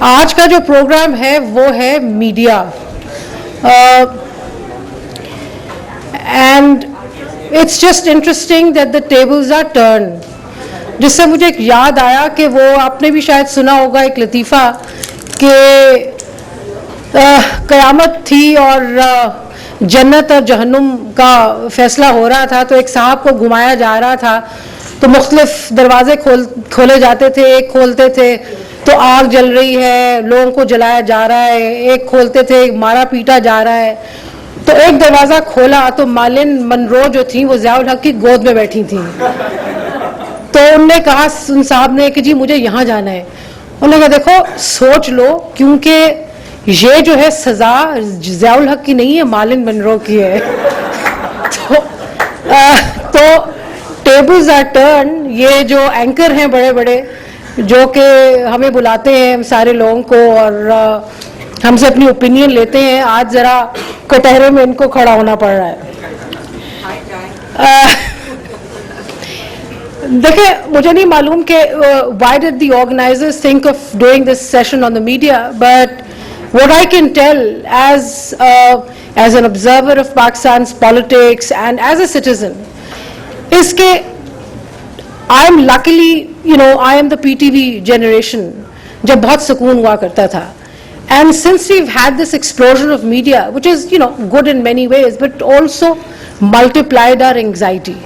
آج کا جو پروگرام ہے وہ ہے media and it's just interesting that the tables are turn, جس سے مجھے ایک یاد آیا کہ وہ آپ نے بھی شاید سنا ہوگا ایک لطیفہ کہ قیامت تھی اور جنت اور جہنم کا فیصلہ ہو رہا تھا، تو ایک صاحب کو گھمایا جا رہا تھا، تو مختلف دروازے کھولے جاتے تھے، ایک کھولتے تھے تو آگ جل رہی ہے، لوگوں کو جلایا جا رہا ہے، ایک کھولتے تھے مارا پیٹا جا رہا ہے، تو ایک دروازہ کھولا تو مارلن منرو جو تھیں وہ ضیاء الحق کی گود میں بیٹھی تھیں، تو انہوں نے کہا ان صاحب نے کہ جی مجھے یہاں جانا ہے، انہوں نے کہا دیکھو سوچ لو، کیونکہ یہ جو ہے سزا ضیاء الحق کی نہیں ہے، مارلن منرو کی ہے۔ تو ٹیبلز آر ٹرن، یہ جو اینکر ہیں بڑے بڑے جو کہ ہمیں بلاتے ہیں سارے لوگوں کو اور ہم سے اپنی اوپینین لیتے ہیں، آج ذرا کٹہرے میں ان کو کھڑا ہونا پڑ رہا ہے۔ دیکھیں مجھے نہیں معلوم کہ why did the organizers think of doing this session on the media, but what I can tell as an observer of Pakistan's politics and as a citizen is کہ I am luckily, I am the PTV generation جب بہت سکون ہوا کرتا تھا، and since we've had this explosion of media which is good in many ways but also multiplied our anxiety,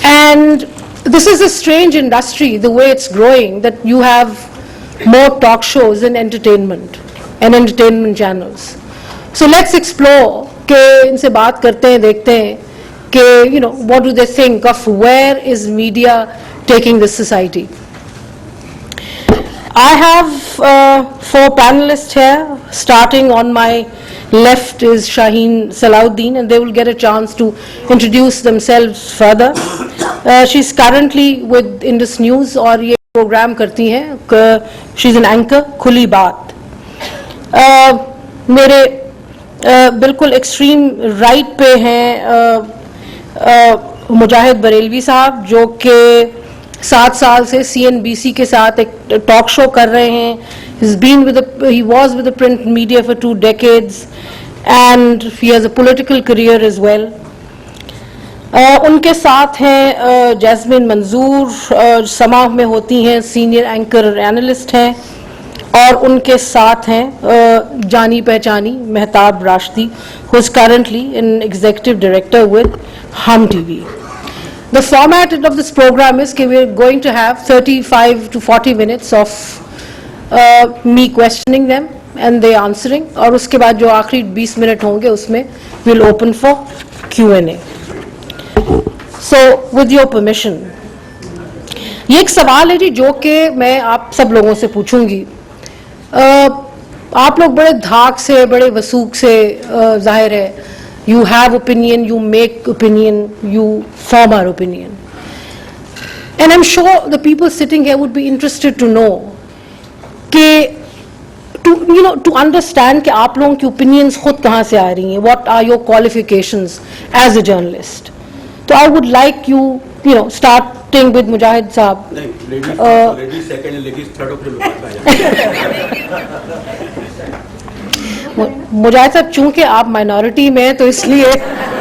and this is a strange industry the way it's growing, that you have more talk shows and entertainment channels. So let's explore کہ ان سے بات کرتے ہیں، دیکھتے ہیں کہ what do they think of where is media taking this society. I have 4 panelists here. Starting on my left is Shaheen Salahuddin, and they will get a chance to introduce themselves further. She's currently with Indus News اور یہ programme کرتی ہیں، she's an anchor کھلی بات۔ میرے بالکل extreme right پہ ہیں مجاہد بریلوی صاحب، جو کہ 7 سال سے CNBC کے ساتھ ایک ٹاک شو کر رہے ہیں۔ He was with the print media for 2 decades and he has a political career as well. ان کے ساتھ ہیں جیسمین منظور، سما میں ہوتی ہیں، سینئر اینکر اور اینالسٹ ہیں، اور ان کے ساتھ ہیں جانی پہچانی Mahtab Rashdi who is currently an executive director with Hum TV. The format of this program is that we are going to have 35 to 40 minutes of me questioning them and they answering, اور اس کے بعد جو آخری 20 منٹ ہوں گے اس میں we'll open for Q&A. So with your permission, یہ ایک سوال ہے جی جو کہ میں آپ سب لوگوں سے پوچھوں گی۔ آپ لوگ بڑے دھاک سے، بڑے وثوق سے، ظاہر ہے you have opinion, you make opinion, you form our opinion, and I'm sure the people sitting here would be interested to know کہ to understand کہ آپ لوگوں کی opinions خود کہاں سے آ رہی ہیں، what are your qualifications as a journalist. So I would like you, starting with Mujahid Saab. Ladies second and ladies third of the مجاہد صاحب چونکہ آپ مائنورٹی میں ہیں تو اس لیے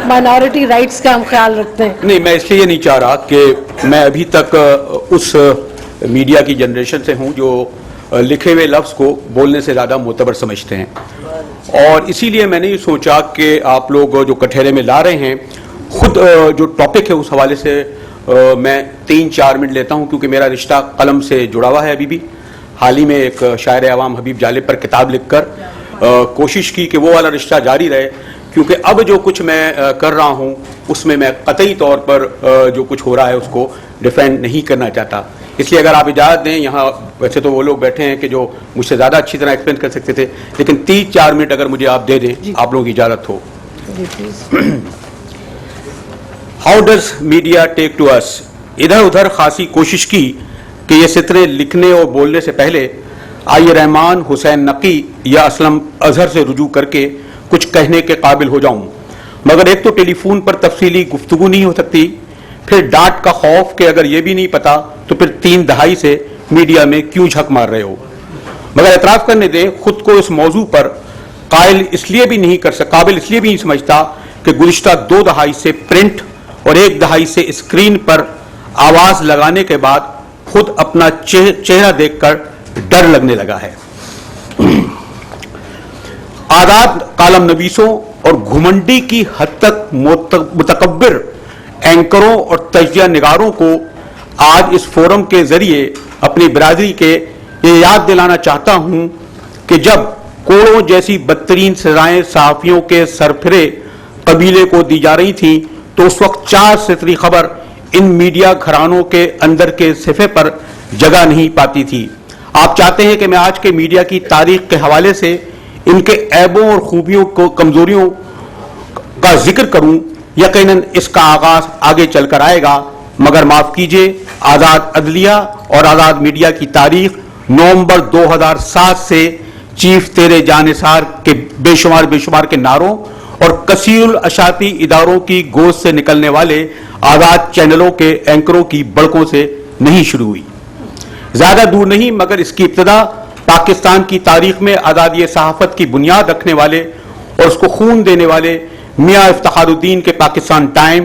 مائنورٹی رائٹس کا ہم خیال رکھتے ہیں۔ نہیں، میں اس لیے نہیں چاہ رہا کہ میں ابھی تک اس میڈیا کی جنریشن سے ہوں جو لکھے ہوئے لفظ کو بولنے سے زیادہ معتبر سمجھتے ہیں، اور اسی لیے میں نے یہ سوچا کہ آپ لوگ جو کٹہرے میں لا رہے ہیں، خود جو ٹاپک ہے اس حوالے سے میں 3-4 منٹ لیتا ہوں، کیونکہ میرا رشتہ قلم سے جڑا ہوا ہے ابھی بھی۔ حال ہی میں ایک شاعر عوام حبیب جالب پر کتاب لکھ کر کوشش کی کہ وہ والا رشتہ جاری رہے، کیونکہ اب جو کچھ میں کر رہا ہوں اس میں میں قطعی طور پر جو کچھ ہو رہا ہے اس کو ڈیفینڈ نہیں کرنا چاہتا۔ اس لیے اگر آپ اجازت دیں، یہاں ویسے تو وہ لوگ بیٹھے ہیں کہ جو مجھ سے زیادہ اچھی طرح ایکسپلین کر سکتے تھے، لیکن 3-4 منٹ اگر مجھے آپ دے دیں، آپ لوگوں کی اجازت ہو۔ How does media take to us? ادھر ادھر خاصی کوشش کی کہ یہ سطریں لکھنے اور بولنے سے پہلے آئی رحمان، حسین نقی یا اسلم اظہر سے رجوع کر کے کچھ کہنے کے قابل ہو جاؤں، مگر ایک تو ٹیلی فون پر تفصیلی گفتگو نہیں ہو سکتی، پھر ڈانٹ کا خوف کہ اگر یہ بھی نہیں پتا تو پھر 3 دہائی سے میڈیا میں کیوں جھک مار رہے ہو، مگر اعتراف کرنے دیں خود کو اس موضوع پر قابل اس لیے بھی نہیں سمجھتا کہ گزشتہ 2 دہائی سے پرنٹ اور 1 دہائی سے اسکرین پر آواز لگانے کے بعد خود اپنا چہرہ دیکھ کر ڈر لگنے لگا ہے. آزاد کالم نویسوں اور گھمنڈی کی حد تک متکبر اینکروں اور تجزیہ نگاروں کو آج اس فورم کے ذریعے اپنی برادری کے یہ یاد دلانا چاہتا ہوں کہ جب کوڑوں جیسی بدترین سزائیں صحافیوں کے سرفرے قبیلے کو دی جا رہی تھیں تو اس وقت 4 سطری خبر ان میڈیا گھرانوں کے اندر کے صفحے پر جگہ نہیں پاتی تھی. آپ چاہتے ہیں کہ میں آج کے میڈیا کی تاریخ کے حوالے سے ان کے عیبوں اور خوبیوں کو کمزوریوں کا ذکر کروں. یقیناً اس کا آغاز آگے چل کر آئے گا، مگر معاف کیجئے، آزاد عدلیہ اور آزاد میڈیا کی تاریخ نومبر 2007 سے چیف تیرے جانثار کے بے شمار کے نعروں اور کثیر الاشاطی اداروں کی گوشت سے نکلنے والے آزاد چینلوں کے اینکروں کی بڑکوں سے نہیں شروع ہوئی. زیادہ دور نہیں مگر اس کی ابتدا پاکستان کی تاریخ میں آزادی صحافت کی بنیاد رکھنے والے اور اس کو خون دینے والے میاں افتخار الدین کے پاکستان ٹائم،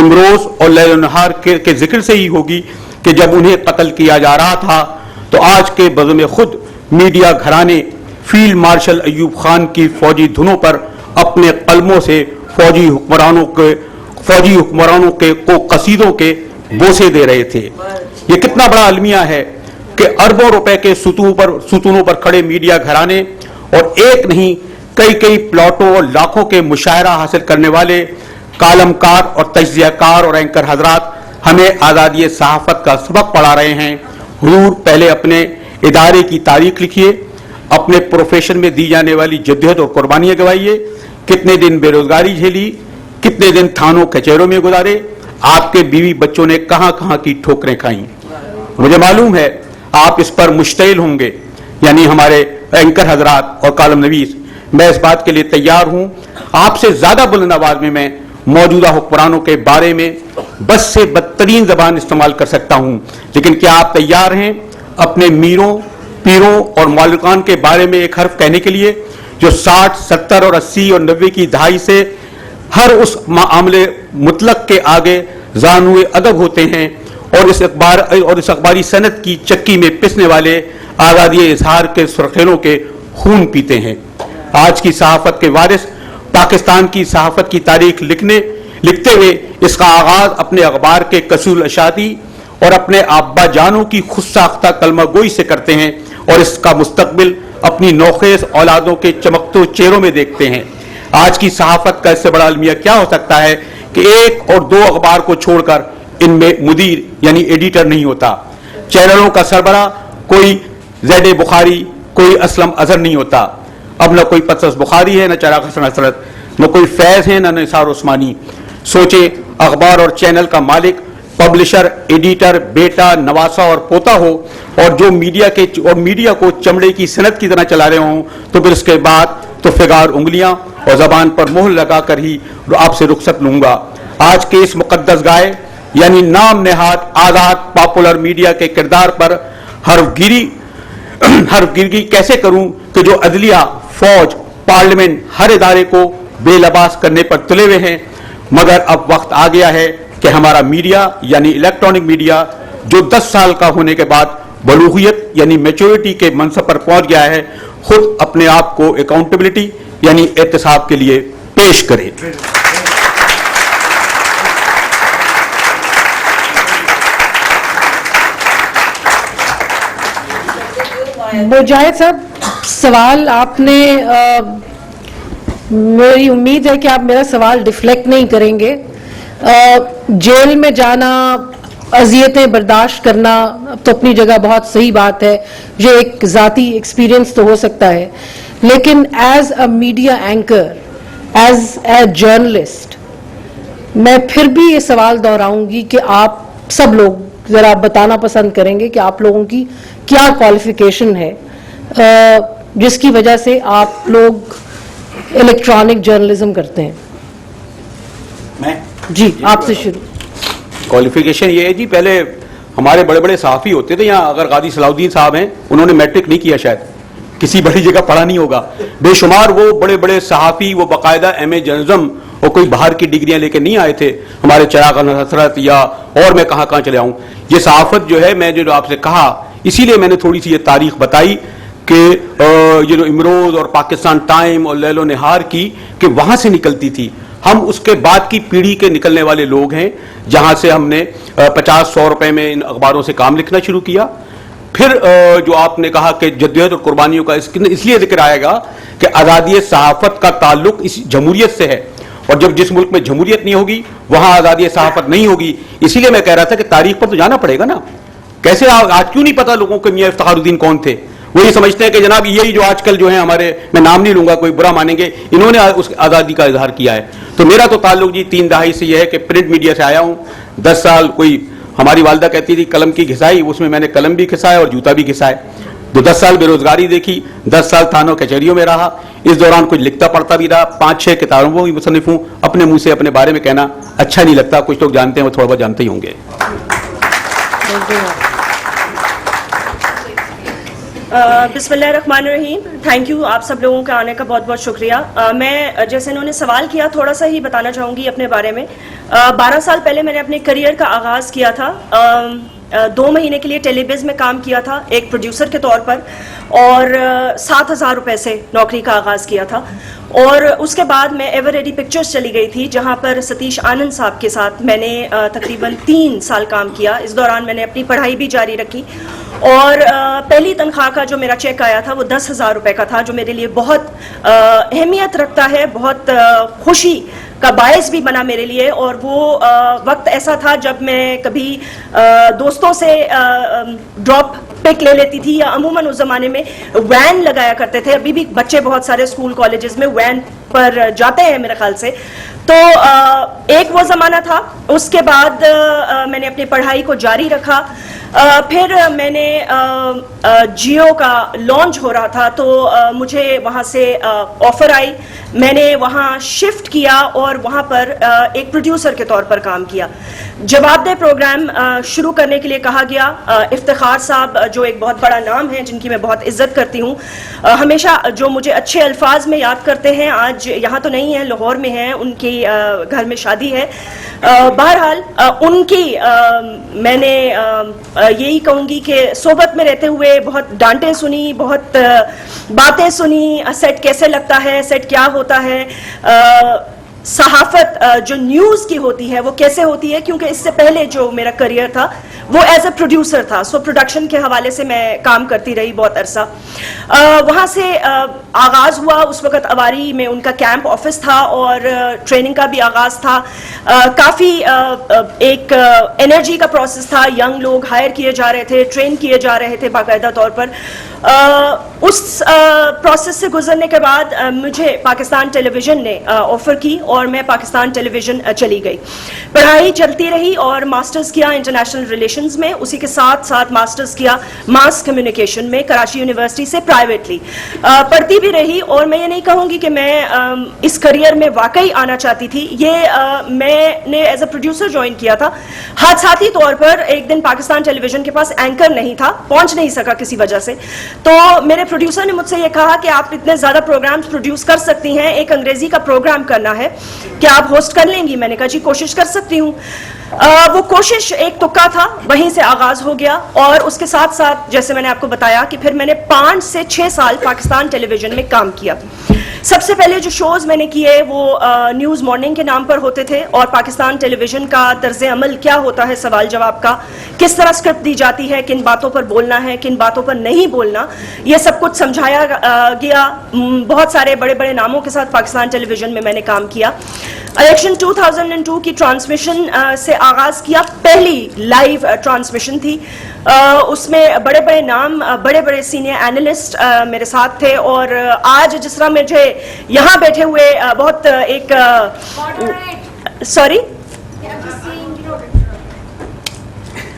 امروز اور لیل و نہار کے ذکر سے ہی ہوگی کہ جب انہیں قتل کیا جا رہا تھا تو آج کے بزم خود میڈیا گھرانے فیلڈ مارشل ایوب خان کی فوجی دھنوں پر اپنے قلموں سے فوجی حکمرانوں کے قصیدوں کے بوسے دے رہے تھے. یہ کتنا بڑا المیہ ہے کہ اربوں روپے کے ستونوں پر کھڑے میڈیا گھرانے اور ایک نہیں کئی پلاٹوں اور لاکھوں کے مشاہرہ حاصل کرنے والے کالم کار اور تجزیہ کار اور اینکر حضرات ہمیں آزادی صحافت کا سبق پڑھا رہے ہیں. حضور پہلے اپنے ادارے کی تاریخ لکھیے، اپنے پروفیشن میں دی جانے والی جدوجہد اور قربانیاں گوائیے، کتنے دن بے روزگاری جھیلی، کتنے دن تھانوں کچہروں میں گزارے، آپ کے بیوی بچوں نے کہاں کی ٹھوکریں کھائیں. مجھے معلوم ہے آپ اس پر مشتعل ہوں گے، یعنی ہمارے اینکر حضرات اور کالم نویس. میں اس بات کے لیے تیار ہوں. آپ سے زیادہ بلند آواز میں موجودہ حکمرانوں کے بارے میں بس سے بدترین زبان استعمال کر سکتا ہوں، لیکن کیا آپ تیار ہیں اپنے میروں، پیروں اور مالکان کے بارے میں ایک حرف کہنے کے لیے جو 60، 70 اور 80 اور 90 کی دہائی سے ہر اس معاملے مطلق کے آگے زانوئے ادب ہوتے ہیں اور اس اخباری صنعت کی چکی میں پسنے والے آزادی اظہار کے سرخیلوں کے خون پیتے ہیں؟ آج کی صحافت کے وارث پاکستان کی صحافت کی تاریخ لکھتے ہوئے اس کا آغاز اپنے اخبار کے کثیر الاشاطی اور اپنے آبا جانوں کی خود ساختہ کلمہ گوئی سے کرتے ہیں اور اس کا مستقبل اپنی نوخیز اولادوں کے چمکتے چہروں میں دیکھتے ہیں. آج کی صحافت کا اس سے بڑا المیہ کیا ہو سکتا ہے کہ 1 اور 2 اخبار کو چھوڑ کر ان میں مدیر یعنی ایڈیٹر نہیں ہوتا. چینلوں کا سربراہ کوئی زید بخاری، کوئی اسلم اظہر نہیں ہوتا. اب نہ کوئی پطرس بخاری ہے، نہ چراغ حسن حسرت، نہ کوئی فیض ہے، نہ نثار عثمانی. سوچیں اخبار اور چینل کا مالک پبلشر، ایڈیٹر، بیٹا، نواسا اور پوتا ہو اور جو میڈیا کو چمڑے کی صنعت کی طرح چلا رہے ہوں تو پھر اس کے بعد تو فگار انگلیاں اور زبان پر مہر لگا کر ہی آپ سے رخصت لوں گا. آج کے اس مقدس گائے یعنی نام نہاد آزاد پاپولر میڈیا کے کردار پر حرف گیری کیسے کروں کہ جو عدلیہ، فوج، پارلیمنٹ ہر ادارے کو بے لباس کرنے پر تلے ہوئے ہیں. مگر اب وقت آ گیا ہے کہ ہمارا میڈیا یعنی الیکٹرانک میڈیا جو 10 سال کا ہونے کے بعد بلوغیت یعنی میچورٹی کے منصب پر پہنچ گیا ہے، خود اپنے آپ کو اکاؤنٹیبلٹی یعنی احتساب کے لیے پیش کرے. مجاہد صاحب، سوال آپ نے میری امید ہے کہ آپ میرا سوال ڈیفلیکٹ نہیں کریں گے. جیل میں جانا، اذیتیں برداشت کرنا تو اپنی جگہ بہت صحیح بات ہے، یہ ایک ذاتی ایکسپیرینس تو ہو سکتا ہے، لیکن as a media anchor, as a journalist, میں پھر بھی یہ سوال دہراؤں گی کہ آپ سب لوگ ذرا بتانا پسند کریں گے کہ آپ لوگوں کی کیا کوالیفیکیشن ہے جس کی وجہ سے آپ لوگ الیکٹرانک جرنلزم کرتے ہیں. میں جی آپ سے شروع. کوالیفیکیشن یہ ہے جی، پہلے ہمارے بڑے صحافی ہوتے تھے یہاں، اگر غازی صلاح الدین صاحب ہیں، انہوں نے میٹرک نہیں کیا شاید، کسی بڑی جگہ پڑھا نہیں ہوگا. بے شمار وہ بڑے بڑے صحافی, وہ باقاعدہ ایم اے جرنلزم اور کوئی باہر کی ڈگریاں لے کے نہیں آئے تھے, ہمارے چراغ حسرت یا اور میں کہاں کہاں چلے آؤں. یہ صحافت جو ہے, میں جو آپ سے کہا, اسی لیے میں نے تھوڑی سی یہ تاریخ بتائی کہ یہ جو امروز اور پاکستان ٹائم اور لیل و نہار کی, کہ وہاں سے نکلتی تھی. ہم اس کے بعد کی پیڑھی کے نکلنے والے لوگ ہیں, جہاں سے ہم نے 50-100 روپے میں ان اخباروں سے کام لکھنا شروع کیا. پھر جو آپ نے کہا کہ جدوجہد اور قربانیوں کا اس لیے ذکر آئے گا کہ آزادی صحافت کا تعلق اس جمہوریت سے ہے, اور جب جس ملک میں جمہوریت نہیں ہوگی وہاں آزادی صحافت نہیں ہوگی. اسی لیے میں کہہ رہا تھا کہ تاریخ پر تو جانا پڑے گا نا. کیسے آج کیوں نہیں پتا لوگوں کو میاں افتخار الدین کون تھے؟ وہ یہ سمجھتے ہیں کہ جناب یہی جو آج کل جو ہیں ہمارے, میں نام نہیں لوں گا, کوئی برا مانیں گے, انہوں نے اس آزادی کا اظہار کیا ہے. تو میرا تو تعلق جی 3 دہائی سے یہ ہے کہ پرنٹ میڈیا سے آیا ہوں. 10 سال کوئی ہماری والدہ کہتی تھی قلم کی گھسائی, اس میں نے قلم بھی گھسایا اور جوتا بھی گھسائے. تو 10 سال بے روزگاری دیکھی, 10 سال تھانوں کچہریوں میں رہا. اس دوران کچھ لکھتا پڑھتا بھی رہا, 5-6 کتابوں کی مصنف ہوں. اپنے منہ سے اپنے بارے میں کہنا اچھا نہیں لگتا, کچھ لوگ جانتے ہیں, وہ تھوڑا بہت جانتے ہی ہوں گے. بسم اللہ الرحمن الرحیم. تھینک یو, آپ سب لوگوں کا آنے کا بہت بہت شکریہ. میں جیسے انہوں نے سوال کیا تھوڑا سا ہی بتانا چاہوں گی اپنے بارے میں. 12 سال پہلے میں نے اپنے کریئر کا آغاز کیا تھا. 2 مہینے کے لیے ٹیلی ویز میں کام کیا تھا ایک پروڈیوسر کے طور پر, اور 7,000 روپے سے نوکری کا آغاز کیا تھا. اور اس کے بعد میں ایور ریڈی پکچرز چلی گئی تھی, جہاں پر ستیش آنند صاحب کے ساتھ میں نے تقریباً 3 سال کام کیا. اس دوران میں نے اپنی پڑھائی بھی جاری رکھی, اور پہلی تنخواہ کا جو میرا چیک آیا تھا وہ 10,000 روپے کا تھا, جو میرے لیے بہت اہمیت رکھتا ہے, بہت خوشی کا باعث بھی بنا میرے لیے. اور وہ وقت ایسا تھا جب میں کبھی دوستوں سے ڈراپ پک لے لیتی تھی, یا عموماً اس زمانے میں وین لگایا کرتے تھے. ابھی بھی بچے بہت سارے اسکول کالجز میں وین پر جاتے ہیں میرے خیال سے. تو ایک وہ زمانہ تھا. اس کے بعد میں نے اپنی پڑھائی کو جاری رکھا. پھر میں نے جیو کا لانچ ہو رہا تھا, تو مجھے وہاں سے آفر آئی. میں نے وہاں شفٹ کیا اور وہاں پر ایک پروڈیوسر کے طور پر کام کیا. جواب دہ پروگرام شروع کرنے کے لیے کہا گیا. افتخار صاحب جو ایک بہت بڑا نام ہے, جن کی میں بہت عزت کرتی ہوں, ہمیشہ جو مجھے اچھے الفاظ میں یاد کرتے ہیں, آج یہاں تو نہیں ہیں, لاہور میں ہیں, ان کی گھر میں شادی ہے. بہرحال ان کی میں نے یہی کہوں گی کہ صحبت میں رہتے ہوئے بہت ڈانٹیں سنی, بہت باتیں سنی, سیٹ کیسے لگتا ہے, سیٹ کیا ہوتا ہے, صحافت جو نیوز کی ہوتی ہے وہ کیسے ہوتی ہے, کیونکہ اس سے پہلے جو میرا کریئر تھا وہ ایز اے پروڈیوسر تھا. سو پروڈکشن کے حوالے سے میں کام کرتی رہی بہت عرصہ. وہاں سے آغاز ہوا. اس وقت اواری میں ان کا کیمپ آفس تھا, اور ٹریننگ کا بھی آغاز تھا. کافی ایک انرجی کا پروسیس تھا. ینگ لوگ ہائر کیے جا رہے تھے, ٹرین کیے جا رہے تھے باقاعدہ طور پر. اس پروسیس سے گزرنے کے بعد مجھے پاکستان ٹیلی ویژن نے آفر کی, اور میں پاکستان ٹیلی ویژن چلی گئی. پڑھائی چلتی رہی, اور ماسٹرز کیا انٹرنیشنل ریلیشنز میں. اسی کے ساتھ ساتھ ماسٹرز کیا ماس کمیونیکیشن میں کراچی یونیورسٹی سے پرائیویٹلی. پڑھتی بھی رہی, اور میں یہ نہیں کہوں گی کہ میں اس کریئر میں واقعی آنا چاہتی تھی. یہ میں نے ایز اے پروڈیوسر جوائن کیا تھا. حادثاتی طور پر ایک دن پاکستان ٹیلی ویژن کے پاس اینکر نہیں تھا, پہنچ نہیں سکا کسی وجہ سے. تو میرے پروڈیوسر نے مجھ سے یہ کہا کہ آپ اتنے زیادہ پروگرامز پروڈیوس کر سکتی ہیں, ایک انگریزی کا پروگرام کرنا ہے, کیا آپ ہوسٹ کر لیں گی؟ میں نے کہا جی کوشش کر سکتی ہوں. وہ کوشش ایک تکا تھا, وہیں سے آغاز ہو گیا. اور اس کے ساتھ ساتھ جیسے میں نے آپ کو بتایا کہ پھر میں نے 5 سے 6 سال پاکستان ٹیلی ویژن میں کام کیا. سب سے پہلے جو شوز میں نے کیے وہ نیوز مارننگ کے نام پر ہوتے تھے, اور پاکستان ٹیلی ویژن کا طرز عمل کیا ہوتا ہے سوال جواب کا, کس طرح اسکرپٹ دی جاتی ہے, کن باتوں پر بولنا ہے, کن باتوں پر نہیں بولنا, یہ سب کچھ سمجھایا گیا. بہت سارے بڑے بڑے ناموں کے ساتھ پاکستان ٹیلی ویژن میں نے کام کیا. الیکشن 2002 کی ٹرانسمیشن سے آغاز کیا. پہلی لائیو ٹرانسمیشن تھی, اس میں بڑے بڑے نام, بڑے بڑے سینئر اینالسٹ میرے ساتھ تھے. اور آج جس طرح مجھے یہاں بیٹھے ہوئے بہت ایک سوری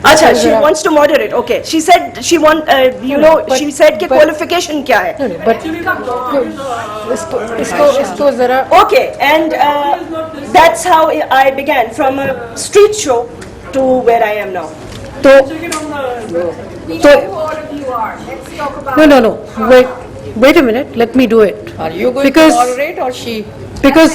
اچھا she wants to moderate. Okay, she said she want she said کہ qualification کیا ہے. اس کو ذرا Okay, and that's how I began from a street show to where I am now. تو no wait wait a minute, let me do it. Are you going to moderate or she? Because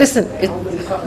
listen,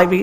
IB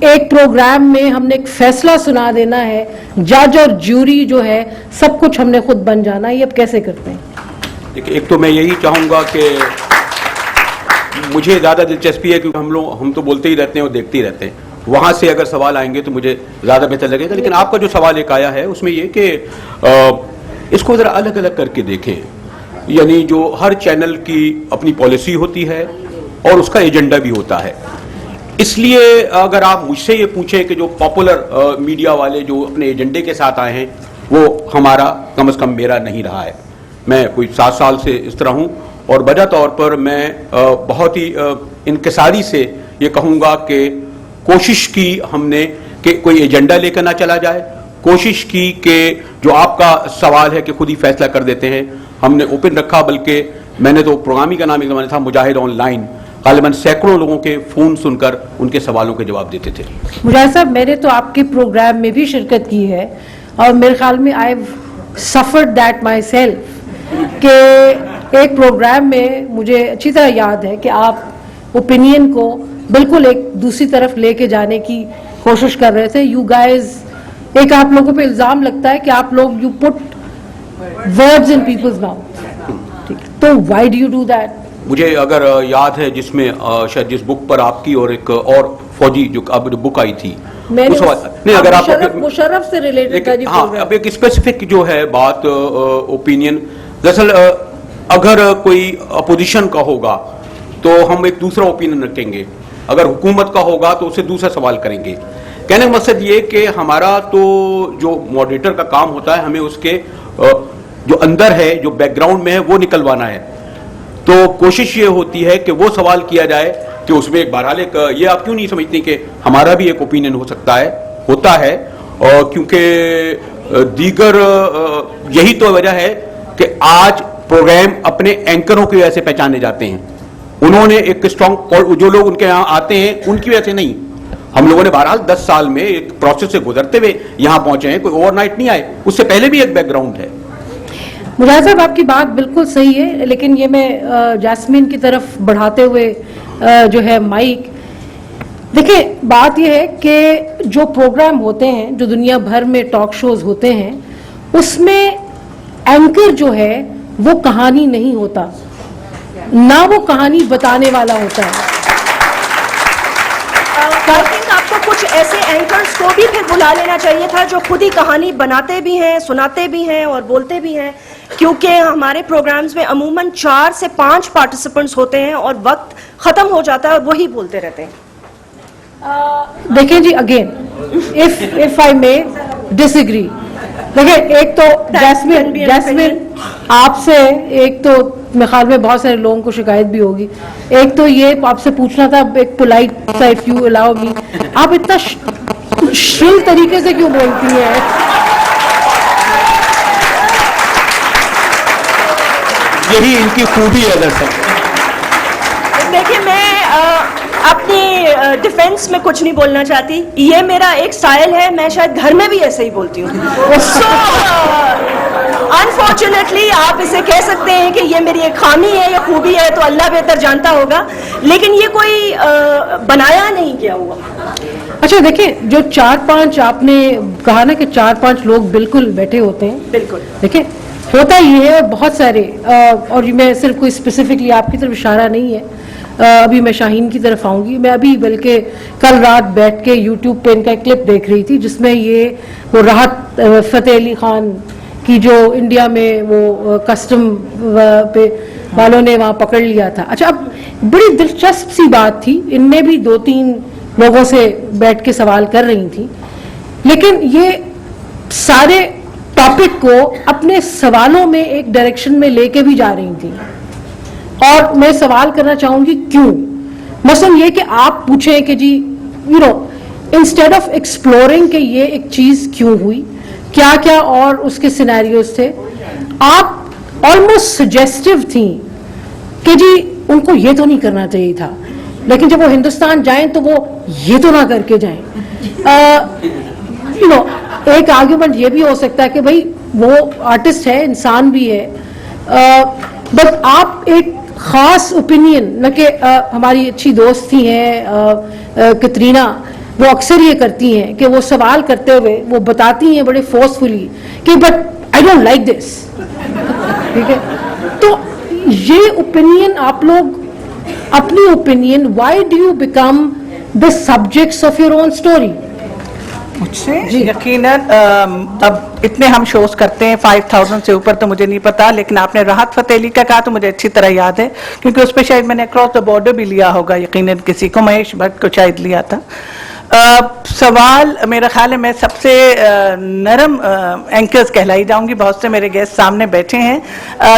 ایک programme میں ہم نے ایک فیصلہ سنا دینا ہے, جج اور جیوری جو ہے سب کچھ ہم نے خود بن جانا ہے, یہ اب کیسے کرتے ہیں؟ دیکھیے, ایک تو میں یہی چاہوں گا کہ مجھے زیادہ دلچسپی ہے کیونکہ ہم تو بولتے ہی رہتے ہیں اور دیکھتے ہی رہتے ہیں, وہاں سے اگر سوال آئیں گے تو مجھے زیادہ بہتر لگے گا. لیکن آپ کا جو سوال ایک آیا ہے اس میں یہ کہ اس کو ذرا الگ الگ کر کے دیکھیں. یعنی جو ہر چینل کی اپنی پالیسی ہوتی ہے اور اس کا ایجنڈا بھی ہوتا ہے. اس لیے اگر آپ مجھ سے یہ پوچھیں کہ جو پاپولر میڈیا والے جو اپنے ایجنڈے کے ساتھ آئے ہیں وہ ہمارا, کم از کم میرا نہیں رہا ہے. میں کوئی 7 سال سے اس طرح ہوں اور بجا طور پر میں بہت ہی انکساری سے یہ کہوں گا کہ کوشش کی ہم نے کہ کوئی ایجنڈا لے کر نہ چلا جائے. کوشش کی کہ جو آپ کا سوال ہے کہ خود ہی فیصلہ کر دیتے ہیں, ہم نے اوپن رکھا. بلکہ میں نے تو پروگرام ہی کا نام ایک زمانے تھا مجاہد آن لائن, غالباً سینکڑوں لوگوں کے فون سن کر ان کے سوالوں کے جواب دیتے تھے. مجاہد صاحب, میں نے تو آپ کے پروگرام میں بھی شرکت کی ہے اور میرے خیال میں I have suffered that my self کہ ایک پروگرام میں مجھے اچھی طرح یاد ہے کہ آپ اوپینین کو بالکل ایک دوسری طرف لے کے جانے کی کوشش کر رہے تھے. یو گائز, ایک آپ لوگوں پہ الزام لگتا ہے کہ آپ لوگ you put words in people's mouth, تو why do you do that? مجھے اگر یاد ہے جس میں شاید جس بک پر آپ کی اور ایک اور فوجی جو اب بک آئی تھی, نہیں اگر آپ مشرف سے ریلیٹڈ تھا. ہاں, اب ایک اسپیسیفک جو ہے بات اوپینین, دراصل اگر کوئی اپوزیشن کا ہوگا تو ہم ایک دوسرا اوپینین رکھیں گے, اگر حکومت کا ہوگا تو اسے دوسرا سوال کریں گے. کہنے کا مقصد یہ کہ ہمارا تو جو ماڈریٹر کا کام ہوتا ہے ہمیں اس کے جو اندر ہے, جو بیک گراؤنڈ میں ہے وہ نکلوانا ہے. تو کوشش یہ ہوتی ہے کہ وہ سوال کیا جائے کہ اس میں ایک بہرحال ایک, یہ آپ کیوں نہیں سمجھتے کہ ہمارا بھی ایک اوپینین ہو سکتا ہے, ہوتا ہے, کیونکہ دیگر یہی تو وجہ ہے کہ آج پروگرام اپنے اینکروں کی وجہ سے پہچانے جاتے ہیں. انہوں نے ایک اسٹرانگ, جو لوگ ان کے یہاں آتے ہیں ان کی وجہ سے نہیں. ہم لوگوں نے بہرحال 10 سال میں ایک پروسیس سے گزرتے ہوئے یہاں پہنچے ہیں, کوئی اوور نائٹ نہیں آئے, اس سے پہلے بھی ایک بیک گراؤنڈ ہے. مجاہد صاحب, آپ کی بات بالکل صحیح ہے, لیکن یہ میں جاسمین کی طرف بڑھاتے ہوئے جو ہے مائک, دیکھیں بات یہ ہے کہ جو پروگرام ہوتے ہیں, جو دنیا بھر میں ٹاک شوز ہوتے ہیں, اس میں اینکر جو ہے وہ کہانی نہیں ہوتا, نہ وہ کہانی بتانے والا ہوتا ہے. آپ کو کچھ ایسے اینکرز کو بھی پھر بلا لینا چاہیے تھا جو خود ہی کہانی بناتے بھی ہیں, سناتے بھی ہیں اور بولتے بھی ہیں, کیونکہ ہمارے پروگرامز میں عموماً 4 سے 5 پارٹیسپنٹس ہوتے ہیں اور وقت ختم ہو جاتا ہے اور وہی بولتے رہتے ہیں. دیکھیں جی, again if I may disagree, دیکھیں ایک تو جاسمین آپ سے, ایک تو میرے خیال میں بہت سارے لوگوں کو شکایت بھی ہوگی, ایک تو یہ آپ سے پوچھنا تھا ایک پولائٹ سا, if you allow me, آپ اتنا شرل طریقے سے کیوں بولتی ہیں؟ یہی ان کی خوبی ہے. دیکھیں, میں اپنی ڈیفینس میں کچھ نہیں بولنا چاہتی, یہ میرا ایک سٹائل ہے, میں شاید گھر میں بھی ایسے ہی بولتی ہوں. سو انفارچونیٹلی آپ اسے کہہ سکتے ہیں کہ یہ میری ایک خامی ہے یا خوبی ہے, تو اللہ بہتر جانتا ہوگا, لیکن یہ کوئی بنایا نہیں کیا ہوا. اچھا دیکھیں, جو 4-5 آپ نے کہا نا کہ 4-5 لوگ بالکل بیٹھے ہوتے ہیں, بالکل دیکھیں ہوتا یہ ہے بہت سارے, اور میں صرف کوئی اسپیسیفکلی آپ کی طرف اشارہ نہیں ہے, ابھی میں شاہین کی طرف آؤں گی. میں ابھی بلکہ کل رات بیٹھ کے یوٹیوب پہ ان کا ایک کلپ دیکھ رہی تھی جس میں یہ وہ راحت فتح علی خان کی جو انڈیا میں وہ کسٹم پہ والوں نے وہاں پکڑ لیا تھا. اچھا, اب بڑی دلچسپ سی بات تھی, ان میں بھی 2-3 لوگوں سے بیٹھ کے سوال کر رہی تھی, لیکن یہ سارے ٹاپک کو اپنے سوالوں میں ایک ڈائریکشن میں لے کے بھی جا رہی تھی. اور میں سوال کرنا چاہوں گی کیوں. مثلا یہ کہ آپ پوچھیں کہ جی انسٹیڈ آف ایکسپلورنگ کہ یہ ایک چیز کیوں ہوئی, کیا کیا اور اس کے سینیریوز تھے, آپ آلموسٹ سجیسٹیو تھیں کہ جی ان کو یہ تو نہیں کرنا چاہیے تھا, لیکن جب وہ ہندوستان جائیں تو وہ یہ تو نہ کر کے جائیں. ایک آرگیومنٹ یہ بھی ہو سکتا ہے کہ بھائی وہ آرٹسٹ ہے, انسان بھی ہے, بٹ آپ ایک خاص اوپینین, نہ کہ ہماری اچھی دوست ہی ہیں کترینہ, وہ اکثر یہ کرتی ہیں کہ وہ سوال کرتے ہوئے وہ بتاتی ہیں بڑے فورسفلی کہ but I don't like this. ٹھیک ہے, تو یہ اوپینین آپ لوگ اپنی opinion, Y do you become the subjects of your own story? مجھ سے یقیناً اب اتنے ہم شوز کرتے ہیں 5000 سے اوپر, تو مجھے نہیں پتا, لیکن آپ نے راحت فتح علی کا کہا تو مجھے اچھی طرح یاد ہے, کیونکہ اس پہ شاید میں نے اکراس دا بارڈر بھی لیا ہوگا, یقیناً کسی کو, مہیش بھٹ کو شاید لیا تھا. سوال میرا خیال ہے میں سب سے نرم اینکرز کہلائی جاؤں گی, بہت سے میرے گیسٹ سامنے بیٹھے ہیں,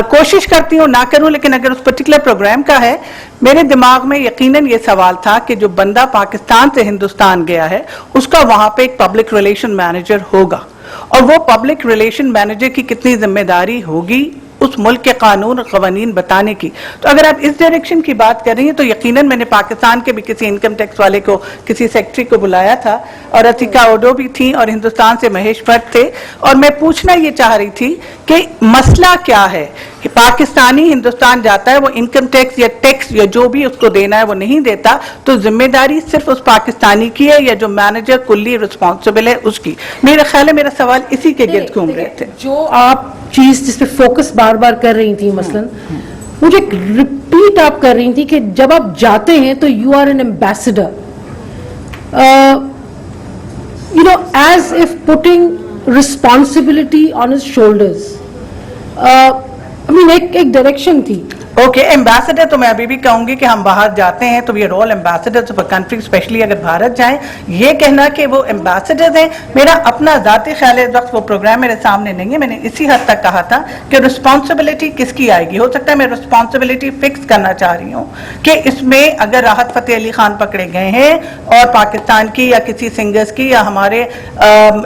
کوشش کرتی ہوں نہ کروں, لیکن اگر اس پرٹیکولر پروگرام کا ہے, میرے دماغ میں یقیناً یہ سوال تھا کہ جو بندہ پاکستان سے ہندوستان گیا ہے اس کا وہاں پہ ایک پبلک ریلیشن مینیجر ہوگا, اور وہ پبلک ریلیشن مینیجر کی کتنی ذمہ داری ہوگی اس ملک کے قانون اور قوانین بتانے کی. تو اگر آپ اس ڈائریکشن کی بات کر رہی ہیں تو یقیناً میں نے پاکستان کے بھی کسی انکم ٹیکس والے کو, کسی سیکٹری کو بلایا تھا, اور عتیقہ اوڈو بھی تھیں, اور ہندوستان سے مہیش بھٹ تھے, اور میں پوچھنا یہ چاہ رہی تھی کہ مسئلہ کیا ہے کہ پاکستانی ہندوستان جاتا ہے, وہ انکم ٹیکس یا ٹیکس یا جو بھی اس کو دینا ہے وہ نہیں دیتا, تو ذمہ داری صرف اس پاکستانی کی ہے یا جو مینیجر کلی رسپانسبل ہے اس کی؟ میرا خیال ہے میرا سوال اسی کے گرد گھوم رہے تھے. جو آپ چیز جس پہ فوکس بار بار کر رہی تھی, مثلا مجھے ریپیٹ آپ کر رہی تھی کہ جب آپ جاتے ہیں تو you are an ambassador, you know, as if putting responsibility on his shoulders. I mean, ایک ڈائریکشن تھی. اوکے, ایمبیسڈر تو میں ابھی بھی کہوں گی کہ ہم باہر جاتے ہیں تو we are all ambassadors of a country, specially اگر بھارت جائیں. یہ کہنا کہ وہ ایمبیسڈرز ہیں, میرا اپنا ذاتی خیال ہے, اس وقت وہ پروگرام میرے سامنے نہیں ہے, میں نے اسی حد تک کہا تھا کہ رسپانسبلٹی کس کی آئے گی. ہو سکتا ہے میں رسپانسبلٹی فکس کرنا چاہ رہی ہوں کہ اس میں اگر راحت فتح علی خان پکڑے گئے ہیں اور پاکستان کی یا کسی سنگرز کی یا ہمارے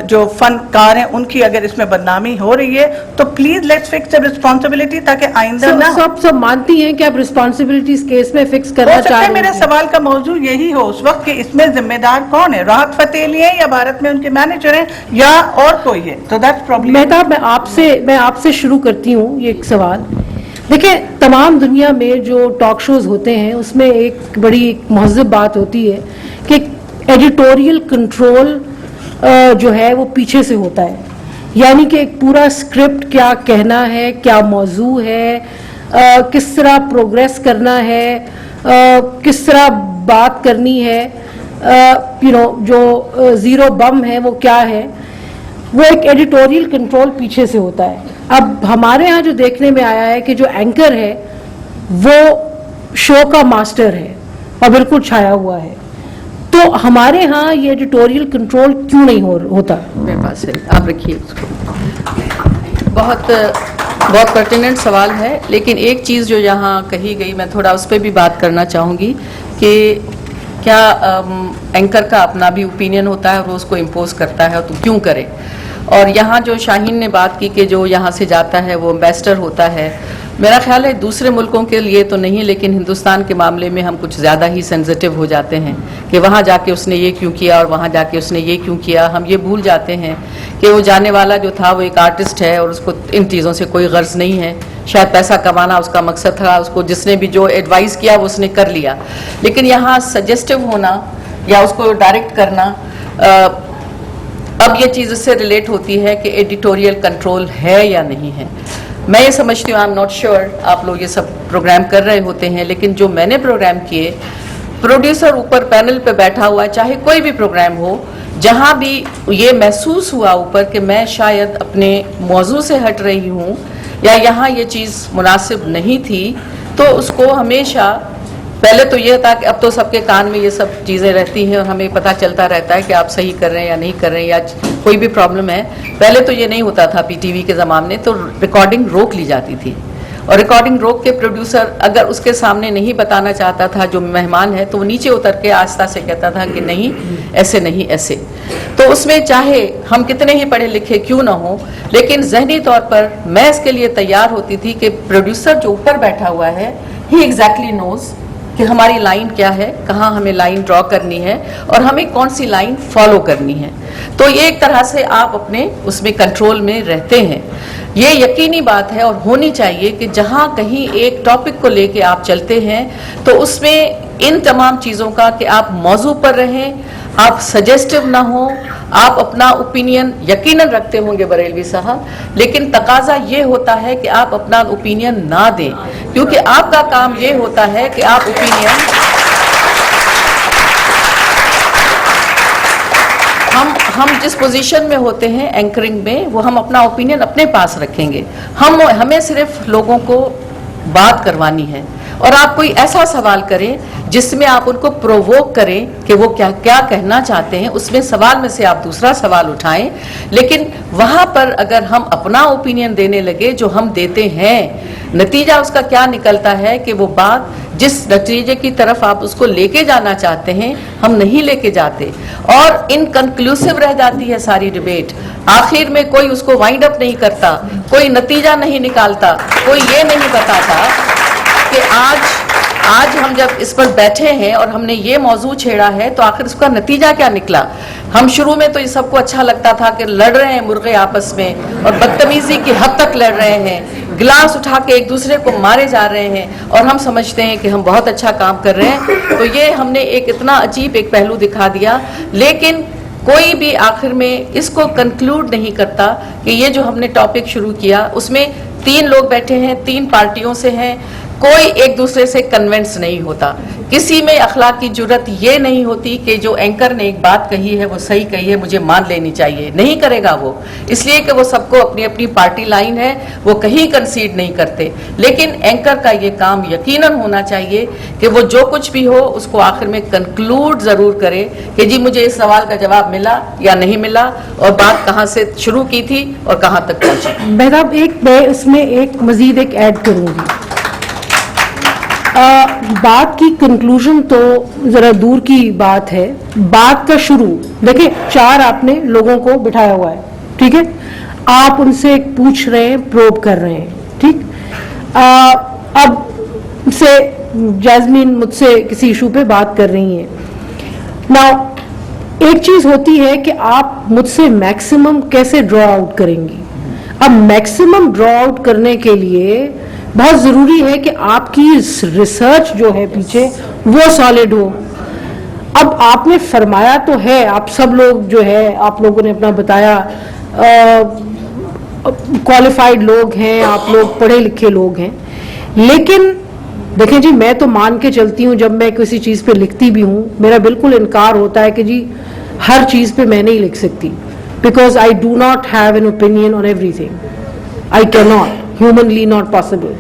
جو فنکار ہیں ان کی اگر اس میں بدنامی ہو رہی ہے تو please let's fix a responsibility, تاکہ آئندہ نہ سب مانتی ہیں کہ آپ رسپانسبلٹی اس کیس میں فکس کرنا چاہ رہے ہیں. میرا سوال کا موضوع یہی ہو اس وقت کہ اس میں ذمہ دار کون ہے, راحت فتح علی ہے یا بھارت میں ان کے مینیجر ہیں یا اور کوئی ہے؟ تو دیٹس پرابلم. مہتاب, میں آپ سے شروع کرتی ہوں یہ ایک سوال. دیکھیں, تمام دنیا میں جو ٹاک شوز ہوتے ہیں اس میں ایک بڑی مہذب بات ہوتی ہے کہ ایڈیٹوریل کنٹرول جو ہے وہ پیچھے سے ہوتا ہے, یعنی کہ ایک پورا اسکرپٹ کیا کہنا ہے, کیا موضوع ہے, کس طرح پروگریس کرنا ہے, کس طرح بات کرنی ہے, جو زیرو بم ہے وہ کیا ہے, وہ ایک ایڈیٹوریل کنٹرول پیچھے سے ہوتا ہے. اب ہمارے ہاں جو دیکھنے میں آیا ہے کہ جو اینکر ہے وہ شو کا ماسٹر ہے اور بالکل چھایا ہوا ہے, تو ہمارے ہاں یہ ایڈیٹوریل کنٹرول کیوں نہیں ہوتا؟ میرے پاس ہے, آپ رکھیے اس کو. بہت پرٹیننٹ سوال ہے, لیکن ایک چیز جو یہاں کہی گئی میں تھوڑا اس پہ بھی بات کرنا چاہوں گی کہ کیا اینکر کا اپنا بھی اوپینین ہوتا ہے اور وہ اس کو امپوز کرتا ہے, تو کیوں کرے. اور یہاں جو شاہین نے بات کی کہ جو یہاں سے جاتا ہے وہ ایمبیسڈر ہوتا ہے, میرا خیال ہے دوسرے ملکوں کے لیے تو نہیں, لیکن ہندوستان کے معاملے میں ہم کچھ زیادہ ہی سینسٹیو ہو جاتے ہیں کہ وہاں جا کے اس نے یہ کیوں کیا اور وہاں جا کے اس نے یہ کیوں کیا. ہم یہ بھول جاتے ہیں کہ وہ جانے والا جو تھا وہ ایک آرٹسٹ ہے اور اس کو ان چیزوں سے کوئی غرض نہیں ہے, شاید پیسہ کمانا اس کا مقصد تھا, اس کو جس نے بھی جو ایڈوائز کیا وہ اس نے کر لیا. لیکن یہاں سجیسٹیو ہونا یا اس کو ڈائریکٹ کرنا, اب یہ چیز اس سے ریلیٹ ہوتی ہے کہ ایڈیٹوریل کنٹرول ہے یا نہیں ہے. میں یہ سمجھتی ہوں, آئی ایم ناٹ شیور, آپ لوگ یہ سب پروگرام کر رہے ہوتے ہیں, لیکن جو میں نے پروگرام کیے, پروڈیوسر اوپر پینل پہ بیٹھا ہوا ہے, چاہے کوئی بھی پروگرام ہو, جہاں بھی یہ محسوس ہوا اوپر کہ میں شاید اپنے موضوع سے ہٹ رہی ہوں یا یہاں یہ چیز مناسب نہیں تھی, تو اس کو ہمیشہ, پہلے تو یہ تھا کہ اب تو سب کے کان میں یہ سب چیزیں رہتی ہیں اور ہمیں پتہ چلتا رہتا ہے کہ آپ صحیح کر رہے ہیں یا نہیں کر رہے ہیں یا کوئی بھی پرابلم ہے. پہلے تو یہ نہیں ہوتا تھا, پی ٹی وی کے زمانے تو ریکارڈنگ روک لی جاتی تھی, اور ریکارڈنگ روک کے پروڈیوسر اگر اس کے سامنے نہیں بتانا چاہتا تھا جو مہمان ہے تو وہ نیچے اتر کے آہستہ سے کہتا تھا کہ نہیں ایسے نہیں ایسے. تو اس میں چاہے ہم کتنے ہی پڑھے لکھے کیوں نہ ہوں, لیکن ذہنی طور پر میں اس کے لیے تیار ہوتی تھی کہ پروڈیوسر جو اوپر بیٹھا ہوا ہے ہی ایگزیکٹلی نوز کہ ہماری لائن کیا ہے, کہاں ہمیں لائن ڈرا کرنی ہے اور ہمیں کون سی لائن فالو کرنی ہے. تو یہ ایک طرح سے آپ اپنے اس میں کنٹرول میں رہتے ہیں. یہ یقینی بات ہے اور ہونی چاہیے کہ جہاں کہیں ایک ٹاپک کو لے کے آپ چلتے ہیں تو اس میں ان تمام چیزوں کا کہ آپ موضوع پر رہیں, آپ سجیسٹو نہ ہو, آپ اپنا اوپینین یقیناً رکھتے ہوں گے بریلوی صاحب, لیکن تقاضا یہ ہوتا ہے کہ آپ اپنا اوپینین نہ دیں, کیونکہ آپ کا کام یہ ہوتا ہے کہ آپ اوپینین ہم جس پوزیشن میں ہوتے ہیں اینکرنگ میں, وہ ہم اپنا اوپینین اپنے پاس رکھیں گے. ہمیں صرف لوگوں کو بات کروانی ہے, اور آپ کوئی ایسا سوال کریں جس میں آپ ان کو پرووک کریں کہ وہ کیا کہنا چاہتے ہیں, اس میں سوال میں سے آپ دوسرا سوال اٹھائیں. لیکن وہاں پر اگر ہم اپنا اوپینین دینے لگے جو ہم دیتے ہیں, نتیجہ اس کا کیا نکلتا ہے کہ وہ بات جس نتیجے کی طرف آپ اس کو لے کے جانا چاہتے ہیں ہم نہیں لے کے جاتے, اور انکنکلوسیو رہ جاتی ہے ساری ڈبیٹ. آخر میں کوئی اس کو وائنڈ اپ نہیں کرتا, کوئی نتیجہ نہیں نکالتا, کوئی یہ نہیں بتاتا کہ آج ہم جب اس پر بیٹھے ہیں اور ہم نے یہ موضوع چھیڑا ہے تو آخر اس کا نتیجہ کیا نکلا. ہم شروع میں تو یہ سب کو اچھا لگتا تھا کہ لڑ رہے ہیں مرغے آپس میں, اور بدتمیزی کی حد تک لڑ رہے ہیں, گلاس اٹھا کے ایک دوسرے کو مارے جا رہے ہیں, اور ہم سمجھتے ہیں کہ ہم بہت اچھا کام کر رہے ہیں. تو یہ ہم نے ایک اتنا عجیب ایک پہلو دکھا دیا, لیکن کوئی بھی آخر میں اس کو کنکلوڈ نہیں کرتا کہ یہ جو ہم نے ٹاپک شروع کیا اس میں 3 لوگ بیٹھے ہیں, 3 پارٹیوں سے ہیں, کوئی ایک دوسرے سے کنونس نہیں ہوتا. کسی میں اخلاقی جرت یہ نہیں ہوتی کہ جو اینکر نے ایک بات کہی ہے وہ صحیح کہی ہے, مجھے مان لینی چاہیے. نہیں کرے گا وہ, اس لیے کہ وہ سب کو اپنی اپنی پارٹی لائن ہے, وہ کہیں کنسیڈ نہیں کرتے. لیکن اینکر کا یہ کام یقیناً ہونا چاہیے کہ وہ جو کچھ بھی ہو اس کو آخر میں کنکلوڈ ضرور کرے کہ جی مجھے اس سوال کا جواب ملا یا نہیں ملا, اور بات کہاں سے شروع کی تھی اور کہاں تک پہنچی. مہتاب, میں اس میں ایک مزید ایک ایڈ کروں گی. بات کی کنکلوژن تو ذرا دور کی بات ہے, بات کا شروع دیکھیں, 4 آپ نے لوگوں کو بٹھایا ہوا ہے, ٹھیک ہے, آپ ان سے پوچھ رہے ہیں, پروب کر رہے ہیں, ٹھیک. اب سے جیسمین مجھ سے کسی ایشو پہ بات کر رہی ہیں. نا ایک چیز ہوتی ہے کہ آپ مجھ سے میکسیمم کیسے ڈرا آؤٹ کریں گی. اب میکسیمم ڈرا آؤٹ کرنے کے لیے بہت ضروری ہے کہ آپ کی ریسرچ جو ہے پیچھے وہ سالڈ ہو. اب آپ نے فرمایا تو ہے, آپ سب لوگ جو ہے آپ لوگوں نے اپنا بتایا, کوالیفائڈ لوگ ہیں, آپ لوگ پڑھے لکھے لوگ ہیں, لیکن دیکھیں جی میں تو مان کے چلتی ہوں جب میں کسی چیز پہ لکھتی بھی ہوں میرا بالکل انکار ہوتا ہے کہ جی ہر چیز پہ میں نہیں لکھ سکتی, because I do not have an opinion on every thing. I can not, humanly not possible.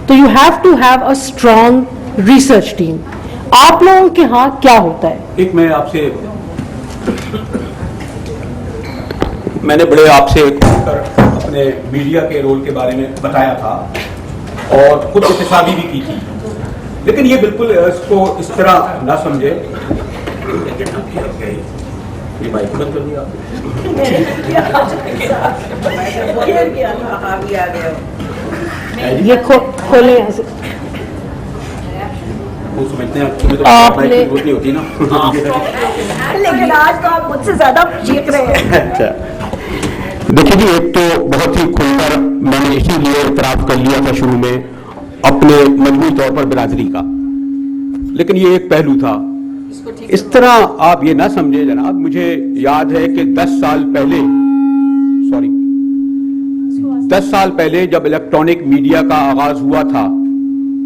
تو you have to have a strong research team. آپ لوگوں کے ہاں کیا ہوتا ہے؟ ایک میں آپ سے میں نے بڑے آپ سے اپنے میڈیا کے رول کے بارے میں بتایا تھا اور کچھ احتسابی بھی کی تھی, لیکن یہ بالکل اس کو اس طرح نہ سمجھے. یہ مائک بند کر دیا یہ کھولیں ایسے. وہ سمجھتے ہیں آپ نے ہوتی نا, لیکن آج تو آپ مجھ سے زیادہ چیخ رہے ہیں. دیکھیے جی, ایک تو بہت ہی کھل کر میں نے اسی لیے اعتراف کر لیا تھا شروع میں اپنے مجموعی طور پر برادری کا, لیکن یہ ایک پہلو تھا. اس طرح آپ یہ نہ سمجھے جناب, مجھے یاد ہے کہ 10 سال پہلے جب الیکٹرانک میڈیا کا آغاز ہوا تھا,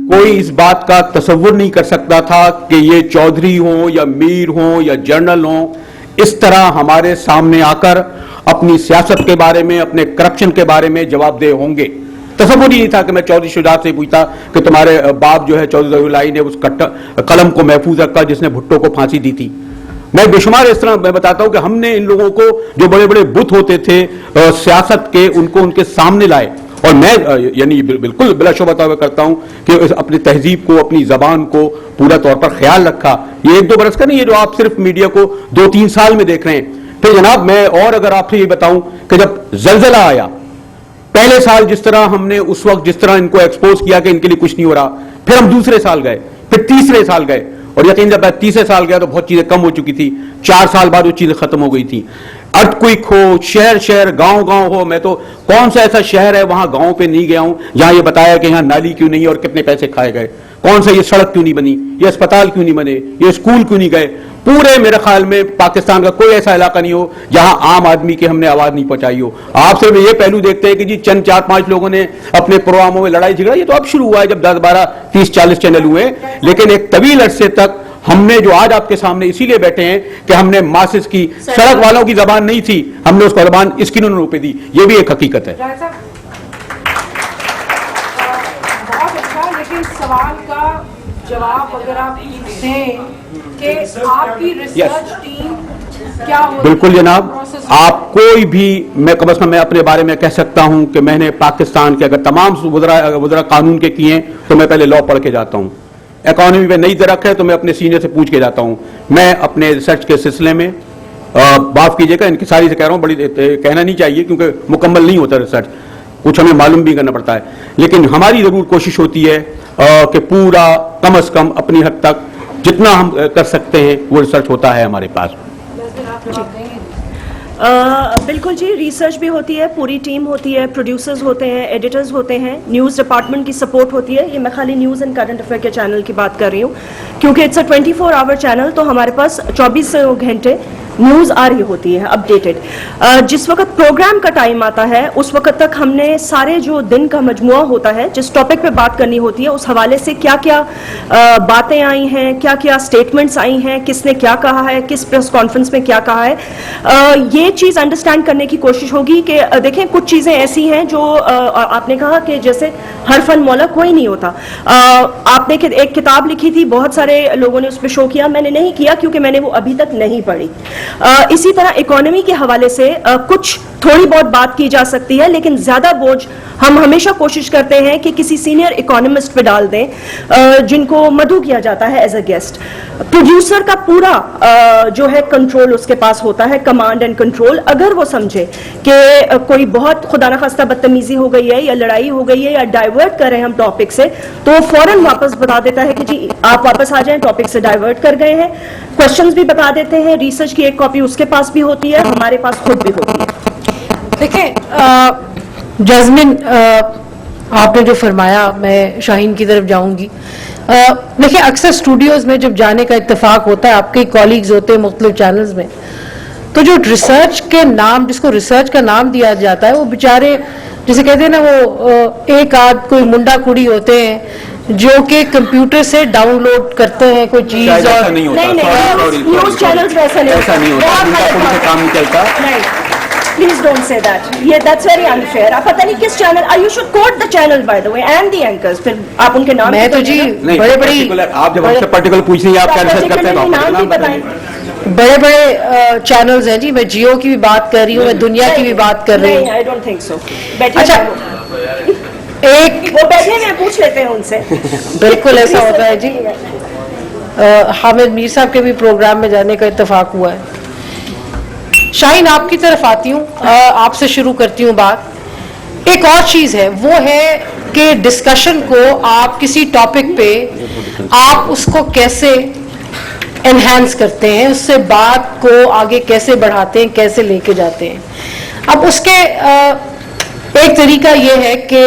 کوئی اس بات کا تصور نہیں کر سکتا تھا کہ یہ چودھری ہوں یا میر ہوں یا جنرل ہوں اس طرح ہمارے سامنے آ کر اپنی سیاست کے بارے میں, اپنے کرپشن کے بارے میں جواب دہ ہوں گے. تصور ہی نہیں تھا کہ میں چودھری شجاعت سے پوچھتا کہ تمہارے باپ جو ہے چودھری ظہیر الہی نے اس قلم کو محفوظ رکھا جس نے بھٹو کو پھانسی دی تھی. میں بے شمار اس طرح میں بتاتا ہوں کہ ہم نے ان لوگوں کو جو بڑے بڑے بت ہوتے تھے سیاست کے, ان کو ان کے سامنے لائے, اور میں یعنی بالکل بلا شبہ دعویٰ کرتا ہوں کہ اپنی تہذیب کو, اپنی زبان کو پورا طور پر خیال رکھا. یہ 1-2 برس کا نہیں ہے جو آپ صرف میڈیا کو 2-3 سال میں دیکھ رہے ہیں. پھر جناب میں اور اگر آپ سے یہ بتاؤں کہ جب زلزلہ آیا پہلے سال جس طرح ہم نے اس وقت جس طرح ان کو ایکسپوز کیا کہ ان کے لیے کچھ نہیں ہو رہا, پھر ہم دوسرے سال گئے, پھر تیسرے سال گئے, اور یقین جب میں تیسرے سال گیا تو بہت چیزیں کم ہو چکی تھی. 4 سال بعد وہ چیزیں ختم ہو گئی تھی. ارتھکوئک ہو, شہر گاؤں ہو, میں تو کون سا ایسا شہر ہے وہاں گاؤں پہ نہیں گیا ہوں جہاں یہ بتایا کہ یہاں نالی کیوں نہیں اور کتنے پیسے کھائے گئے. کون سا یہ سڑک کیوں نہیں بنی, یہ اسپتال کیوں نہیں بنے, یہ اسکول کیوں نہیں گئے. پورے میرے خیال میں پاکستان کا کوئی ایسا علاقہ نہیں ہو جہاں عام آدمی کی ہم نے آواز نہیں پہنچائی ہو. آپ سے یہ پہلو دیکھتے ہیں کہ جی چند 4-5 لوگوں نے اپنے پروگراموں میں لڑائی جھگڑا, یہ تو اب شروع ہوا ہے جب 10, 12, 30, 40 چینل ہوئے, لیکن ایک طویل عرصے تک ہم نے جو آج آپ کے سامنے اسی لیے بیٹھے ہیں کہ ہم نے ماسز کی, سڑک والوں کی زبان نہیں تھی, ہم نے اس کو زبان اسکرینوں پہ دی. یہ بھی ایک حقیقت ہے. بہت اچھا, لیکن سوال کا جواب اگر آپ دیں کہ آپ کی ریسرچ ٹیم کیا ہوتی ہے. بالکل جناب, آپ کوئی بھی, میں کم از کم میں اپنے بارے میں کہہ سکتا ہوں کہ میں نے پاکستان کے اگر تمام وزراء قانون کے کیے ہیں تو میں پہلے لاء پڑھ کے جاتا ہوں. اکانومی پہ نئی درخت ہے تو میں اپنے سینئر سے پوچھ کے جاتا ہوں. میں اپنے ریسرچ کے سلسلے میں معاف کیجیے گا ان کی ساری سے کہہ رہا ہوں, بڑی کہنا نہیں چاہیے کیونکہ مکمل نہیں ہوتا ریسرچ, کچھ ہمیں معلوم بھی کرنا پڑتا ہے, لیکن ہماری ضرور کوشش ہوتی ہے کہ پورا کم از کم اپنی حد تک جتنا ہم کر سکتے ہیں وہ ریسرچ ہوتا ہے ہمارے پاس. بالکل جی, ریسرچ بھی ہوتی ہے, پوری ٹیم ہوتی ہے, پروڈیوسرز ہوتے ہیں, ایڈیٹرز ہوتے ہیں, نیوز ڈپارٹمنٹ کی سپورٹ ہوتی ہے. یہ میں خالی نیوز اینڈ کرنٹ افیئر کے چینل کی بات کر رہی ہوں کیونکہ اٹس اے 24 آور چینل, تو ہمارے پاس 24 گھنٹے نیوز آ رہی ہوتی ہے اپڈیٹڈ. جس وقت پروگرام کا ٹائم آتا ہے اس وقت تک ہم نے سارے جو دن کا مجموعہ ہوتا ہے جس ٹاپک پہ بات کرنی ہوتی ہے اس حوالے سے کیا کیا باتیں آئی ہیں, کیا کیا سٹیٹمنٹس آئی ہیں, کس نے کیا کہا ہے, کس پریس کانفرنس میں کیا کہا ہے, یہ چیز انڈرسٹینڈ کرنے کی کوشش ہوگی. کہ دیکھیں کچھ چیزیں ایسی ہیں جو آپ نے کہا کہ جیسے ہر فن مولا کوئی نہیں ہوتا. آپ نے ایک کتاب لکھی تھی, بہت سارے لوگوں نے اس پہ شو کیا, میں نے نہیں کیا کیونکہ میں نے وہ ابھی تک نہیں پڑھی. اسی طرح اکانومی کے حوالے سے کچھ تھوڑی بہت بات کی جا سکتی ہے, لیکن زیادہ بوجھ ہم ہمیشہ کوشش کرتے ہیں کہ کسی سینئر اکانومسٹ پہ ڈال دیں جن کو مدعو کیا جاتا ہے ایز اے گیسٹ. پروڈیوسر کا پورا جو ہے کنٹرول اس کے پاس ہوتا ہے, کمانڈ اینڈ کنٹرول. اگر وہ سمجھے کہ کوئی بہت خدا نخواستہ بدتمیزی ہو گئی ہے یا لڑائی ہو گئی ہے یا ڈائیورٹ کر رہے ہیں ہم ٹاپک سے, تو وہ فوراً واپس بتا دیتا ہے کہ جی آپ واپس آ جائیں, ٹاپک سے ڈائیورٹ کر گئے ہیں. کوشچنز بھی بتا دیتے ہیں, ریسرچ کی ایک کاپی اس کے پاس بھی ہوتی ہے, ہمارے پاس خود بھی ہوتی ہے. دیکھیں جاسمین, آپ نے جو فرمایا, میں شاہین کی طرف جاؤں گی. دیکھیں اکثر اسٹوڈیوز میں جب جانے کا اتفاق ہوتا ہے, آپ کے کولیگز ہوتے ہیں مختلف چینلز میں, تو جو ریسرچ کے نام, جس کو ریسرچ کا نام دیا جاتا ہے, وہ بیچارے جسے کہتے ہیں نا, وہ ایک آدھ کوئی منڈا کڑی ہوتے ہیں جو کہ کمپیوٹر سے ڈاؤن لوڈ کرتے ہیں کوئی چیز. اور نیوز چینلز ویسا نہیں ہوتا. پلیز ڈونٹ سے دیٹ, یہ دیٹس ویری انفیئر. آپ پتہ نہیں کس channel, you should quote the channel by the way and the anchors, پھر آپ ان کے نام. میں تو جی بڑے بڑی, آپ جب ہم سے پرٹیکولر پوچھ رہی ہیں آپ کیا ریسرچ کرتے ہیں, نام بھی بتائیں. بڑے بڑے چینلز ہیں جی, میں جیو کی بھی بات کر رہی ہوں, میں دنیا کی بھی بات کر رہی ہوں. I don't think so. اچھا, ایک وہ بیٹھے ہوئے پوچھ لیتے ہیں ان سے. بالکل ایسا ہوتا ہے جی. حامد میر صاحب کے بھی پروگرام میں جانے کا اتفاق ہوا ہے. شاہین آپ کی طرف آتی ہوں, آپ سے شروع کرتی ہوں بات. ایک اور چیز ہے, وہ ہے کہ ڈسکشن کو آپ کسی ٹاپک پہ آپ اس کو کیسے انہینس کرتے ہیں, اس سے بات کو آگے کیسے بڑھاتے ہیں, کیسے لے کے جاتے ہیں. اب اس کے ایک طریقہ یہ ہے کہ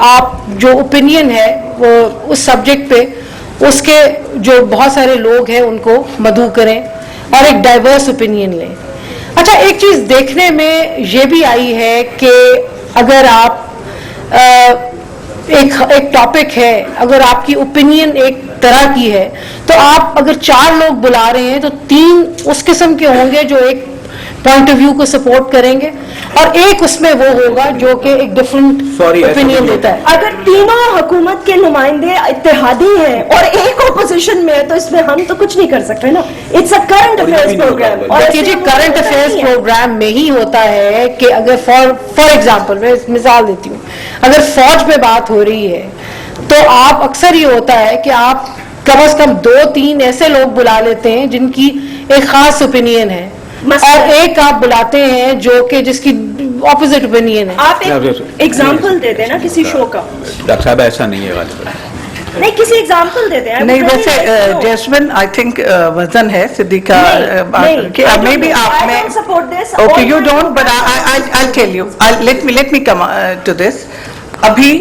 آپ جو اوپینین ہے وہ اس سبجیکٹ پہ اس کے جو بہت سارے لوگ ہیں ان کو مدعو کریں اور ایک ڈائیورس اوپینین لیں. اچھا, ایک چیز دیکھنے میں یہ بھی آئی ہے کہ اگر آپ ایک ٹاپک ہے, اگر آپ کی اوپینین ایک طرح کی ہے, تو آپ اگر 4 لوگ بلا رہے ہیں تو 3 اس قسم کے ہوں گے جو ایک پوائنٹ آف ویو کو سپورٹ کریں گے, اور ایک اس میں وہ ہوگا جو کہ ایک ڈفرنٹ اوپینین دیتا ہے. اگر تینوں حکومت کے نمائندے اتحادی ہیں اور ایک اپوزیشن میں ہے تو اس میں ہم تو کچھ نہیں کر سکتے نا. It's a current affairs programme. دیکھیے جی, کرنٹ افیئرز پروگرام میں ہی ہوتا ہے کہ اگر فار ایگزامپل میں مثال دیتی ہوں, اگر فوج پہ بات ہو رہی ہے تو آپ اکثر یہ ہوتا ہے کہ آپ کم از کم 2-3 ایسے لوگ بلا لیتے ہیں جن کی ایک خاص اوپینین ہے, اور ایک آپ بلاتے ہیں جو کہ جس کی اپوزٹ اوپینین ہے. آپ ایگزامپل دے دیں نا کسی شو کا. ڈاکٹر صاحب ایسا نہیں ہے غالباً. نہیں, کسی ایگزامپل دے دیں. نہیں, ویسے جیسمن آئی تھنک وزن ہے صدیقہ, مے بی آپ میں. Okay, you don't, but I tell you, let me come to this. ابھی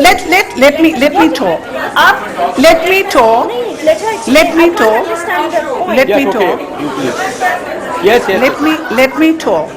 let me talk, let me talk, let me talk।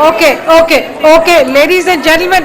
Okay, ladies and gentlemen,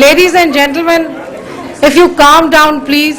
ladies and gentlemen, if you calm down please,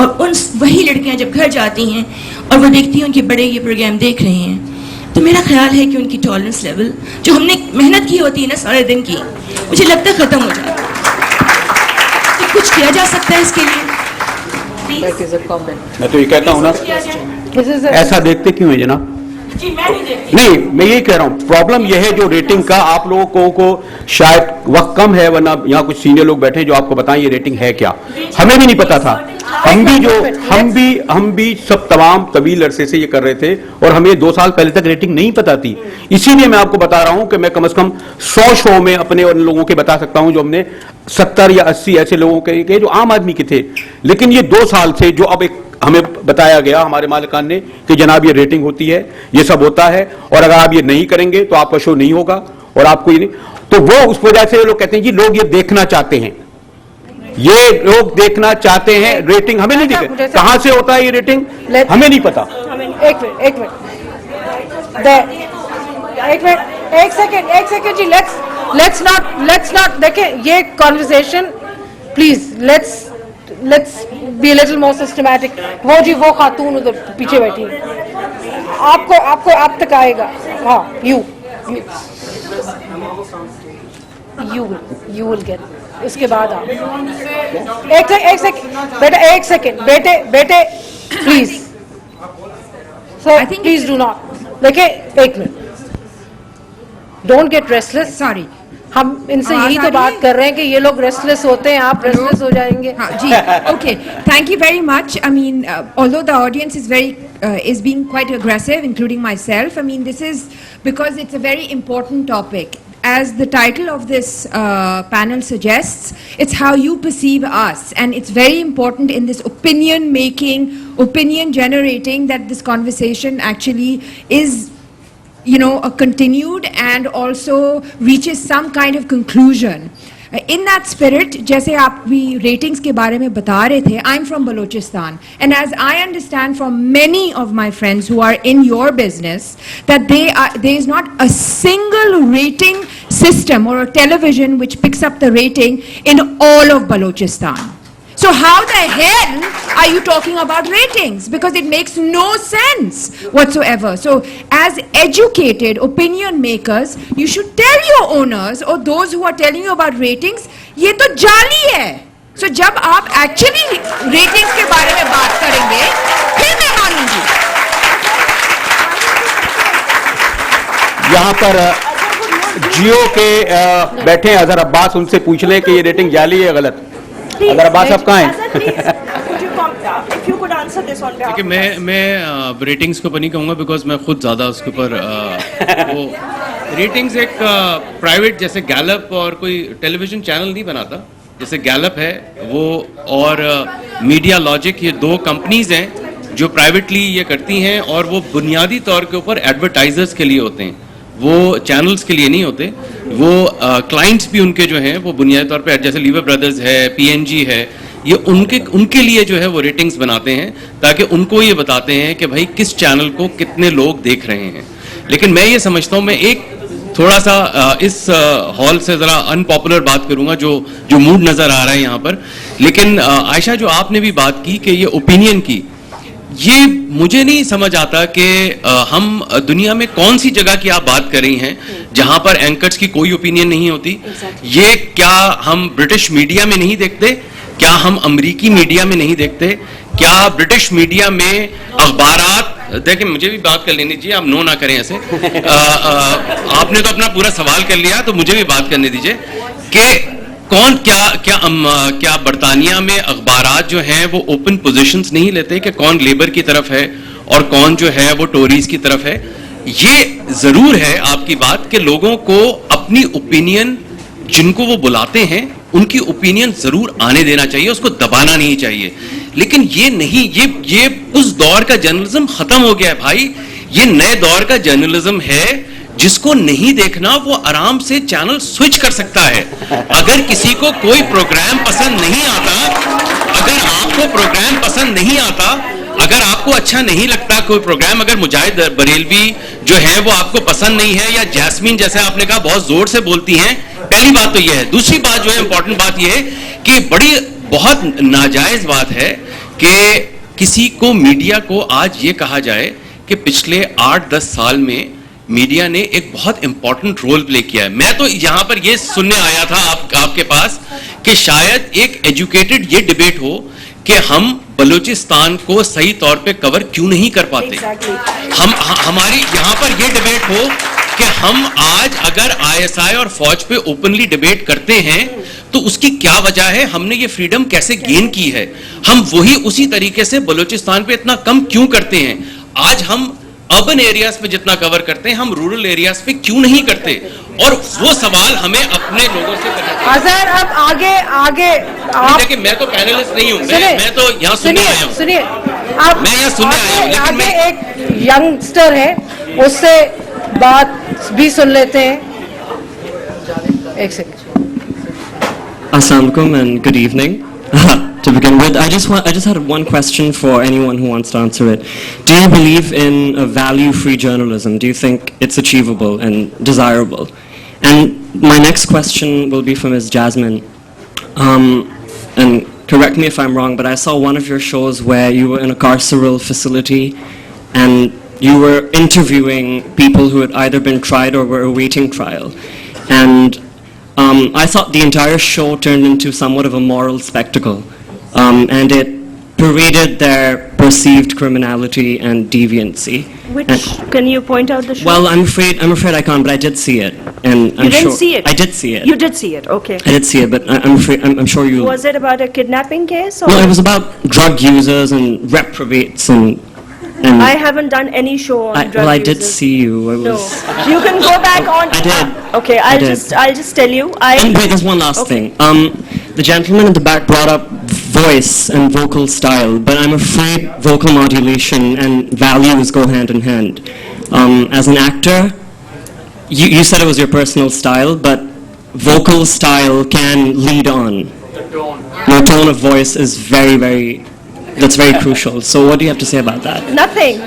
اور ان وہی لڑکیاں جب گھر جاتی ہیں اور وہ دیکھتی ہیں ان کے بڑے یہ پروگرام دیکھ رہے ہیں, تو میرا خیال ہے کہ ان کی ٹالرنس لیول جو ہم نے محنت کی ہوتی ہے نا سارے دن کی, مجھے لگتا ہے ختم ہو جاتی ہے. تو کچھ کیا جا سکتا ہے اس کے لیے؟ That is a comment. میں تو یہ کہتا ہوں نا, ایسا دیکھتے کیوں ہیں جناب؟ جی میں نہیں دیکھتی. نہیں, میں یہی کہہ رہا ہوں, پرابلم یہ ہے جو ریٹنگ کا, آپ لوگوں کو شاید وقت کم ہے, ورنہ یہاں کچھ سینئر لوگ بیٹھے جو آپ کو بتائیں یہ ریٹنگ ہے کیا. ہمیں بھی نہیں پتا تھا, ہم بھی سب تمام طویل عرصے سے یہ کر رہے تھے, اور ہمیں 2 سال پہلے تک ریٹنگ نہیں پتا تھی. اسی لیے میں آپ کو بتا رہا ہوں کہ میں کم از کم 100 شو میں اپنے ان لوگوں کے بتا سکتا ہوں جو ہم نے 70 یا 80 ایسے لوگوں کے جو عام آدمی کے تھے. لیکن یہ 2 سال سے جو اب ایک ہمیں بتایا گیا ہمارے مالکان نے کہ جناب یہ ریٹنگ ہوتی ہے, یہ سب ہوتا ہے, اور اگر آپ یہ نہیں کریں گے تو آپ کا شو نہیں ہوگا, اور آپ کو یہ نہیں, تو وہ اس وجہ سے لوگ کہتے ہیں جی لوگ یہ دیکھنا چاہتے ہیں, یہ لوگ دیکھنا چاہتے ہیں. ریٹنگ ہمیں نہیں دکھے, کہاں سے ہوتا ہے یہ ریٹنگ ہمیں نہیں پتا. ایک سیکنڈ جی, لیٹس ناٹ دیکھیں یہ conversation, please let's be little more systematic. وہ جی وہ خاتون ادھر پیچھے بیٹھی ہے, آپ تک آئے گا. ہاں, یو ول گیٹ, اس کے بعد آپ ایک سیکنڈ بیٹے please sir, please do not. دیکھیں ایک minute, don't get restless. Sorry, ہم ان سے یہی تو بات کر رہے ہیں کہ یہ لوگ ریسٹلیس ہوتے ہیں, آپ ریسٹلیس ہو جائیں گے. جی, okay. Thank you very much. I mean, although the audience is being quite aggressive, including myself. I mean, this is because it's a very important topic. As the title of this panel suggests, it's how you perceive us, and it's very important in this opinion making, opinion generating, that this conversation actually is, you know, continued and also reaches some kind of conclusion. In that spirit, جیسے آپ بھی ratings کے بارے میں بتا رہے تھے, I'm from Balochistan, and as I understand from many of my friends who are in your business, that there is not a single rating system or a television which picks up the rating in all of Balochistan. So how the hell are you talking about ratings? Because it makes no sense whatsoever. So as educated opinion makers, you should tell your owners or those who are telling you about ratings, یہ تو جعلی ہے. So جب آپ actually ratings کے بارے میں بات کریں گے, پھر میں مانوں گی. یہاں پر جیو کے بیٹھے اظہر عباس, ان سے پوچھ لیں کہ یہ ریٹنگ جعلی ہے غلط. اگر عباس صاحب کہاں ہیں؟ کہ میں ریٹنگز کے اوپر نہیں کہوں گا, بیکاز میں خود زیادہ اس کے اوپر وہ ریٹنگز ایک پرائیویٹ جیسے گیلپ اور کوئی ٹیلی ویژن چینل نہیں بناتا, جیسے گیلپ ہے وہ اور میڈیا لاجک, یہ 2 کمپنیز ہیں جو پرائیویٹلی یہ کرتی ہیں, اور وہ بنیادی طور کے اوپر ایڈورٹائزرز کے لیے ہوتے ہیں, وہ چینلز کے لیے نہیں ہوتے. وہ کلائنٹس بھی ان کے جو ہیں وہ بنیادی طور پہ جیسے لیور بردرز ہے, PNG ہے, یہ ان کے لیے جو ہے وہ ریٹنگز بناتے ہیں تاکہ ان کو یہ بتاتے ہیں کہ بھائی کس چینل کو کتنے لوگ دیکھ رہے ہیں. لیکن میں یہ سمجھتا ہوں, میں ایک تھوڑا سا اس ہال سے ذرا ان پاپولر بات کروں گا جو موڈ نظر آ رہا ہے یہاں پر. لیکن عائشہ جو آپ نے بھی بات کی کہ یہ اوپینین کی, یہ مجھے نہیں سمجھ آتا کہ ہم دنیا میں کون سی جگہ کی آپ بات کر رہی ہیں جہاں پر اینکرز کی کوئی اوپینین نہیں ہوتی. یہ کیا ہم برٹش میڈیا میں نہیں دیکھتے؟ کیا ہم امریکی میڈیا میں نہیں دیکھتے؟ کیا برٹش میڈیا میں اخبارات, دیکھیں مجھے بھی بات کر لینی چاہیے, آپ نو نہ کریں ایسے, آپ نے تو اپنا پورا سوال کر لیا تو مجھے بھی بات کرنے دیجیے کہ کون کیا برطانیہ میں اخبارات جو ہیں وہ اوپن پوزیشنز نہیں لیتے کہ کون لیبر کی طرف ہے اور کون جو ہے وہ ٹوریز کی طرف ہے. یہ ضرور ہے آپ کی بات کہ لوگوں کو اپنی اوپینین, جن کو وہ بلاتے ہیں ان کی اوپینین ضرور آنے دینا چاہیے, اس کو دبانا نہیں چاہیے. لیکن یہ نہیں, یہ اس دور کا جرنلزم ختم ہو گیا ہے بھائی. یہ نئے دور کا جرنلزم ہے, جس کو نہیں دیکھنا وہ آرام سے چینل سوئچ کر سکتا ہے. اگر کسی کو کوئی پروگرام پسند نہیں آتا, اگر آپ کو پروگرام پسند نہیں آتا, اگر آپ کو اچھا نہیں لگتا کوئی پروگرام, اگر مجاہد بریلوی جو ہے وہ آپ کو پسند نہیں ہے, یا جیسمین جیسے آپ نے کہا بہت زور سے بولتی ہیں, پہلی بات تو یہ ہے. دوسری بات جو ہے امپورٹنٹ بات یہ ہے کہ بہت ناجائز بات ہے کہ کسی کو میڈیا کو آج یہ کہا جائے کہ پچھلے 8-10 سال میں میڈیا نے ایک بہت امپورٹنٹ رول پلے کیا ہے. میں تو یہاں پر یہ سننے آیا تھا آپ کے پاس کہ شاید ایک ایجوکیٹڈ یہ ڈبیٹ ہو کہ ہم بلوچستان کو صحیح طور پہ کور کیوں نہیں کر پاتے. ہماری یہاں پر یہ ڈبیٹ ہو کہ ہم آج اگر ISI اور فوج پہ اوپنلی ڈبیٹ کرتے ہیں تو اس کی کیا وجہ ہے, ہم نے یہ فریڈم کیسے گین کی ہے, ہم وہی اسی طریقے سے بلوچستان پہ اتنا کم کیوں کرتے ہیں. آج ہم اربن ایریاز پہ جتنا کور کرتے ہیں ہم رورل ایریاز پہ کیوں نہیں کرتے, اور وہ سوال ہمیں اپنے لوگوں سے کرنا چاہیے. اظہر اب آگے دیکھیں میں تو پینلسٹ نہیں ہوں, میں تو یہاں سننے آیا ہوں. سنیے میں یہاں سننے آیا ہوں, لیکن میں ایک ینگسٹر ہے اس سے بات بھی سن لیتے ہیں. ایک second. Assalamu alaikum and good evening. To begin with, I just had one question for anyone who wants to answer it. Do you believe in a value-free journalism? Do you think it's achievable and desirable? And my next question will be for Ms. Jasmine. And correct me if I'm wrong, but I saw one of your shows where you were in a carceral facility and you were interviewing people who had either been tried or were awaiting trial. And I thought the entire show turned into somewhat of a moral spectacle, and it paraded their perceived criminality and deviancy. Can you point out the show? Well, I'm afraid I can't, but I did see it, and You didn't see it? I did see it. You did see it, okay. I did see it, but I'm sure you. Was it about a kidnapping case? Or? No, it was about drug users and reprobates and. I haven't done any show on drug users. Well, I did see you. No. You can go back on. I did. Okay, I'll just tell you. And wait, there's one last thing. The gentleman in the back brought up voice and vocal style, but I'm afraid vocal modulation and values go hand in hand. As an actor, you said it was your personal style, but vocal style can lead on. The tone. Your tone of voice is that's very crucial. So what do you have to say about that? Nothing.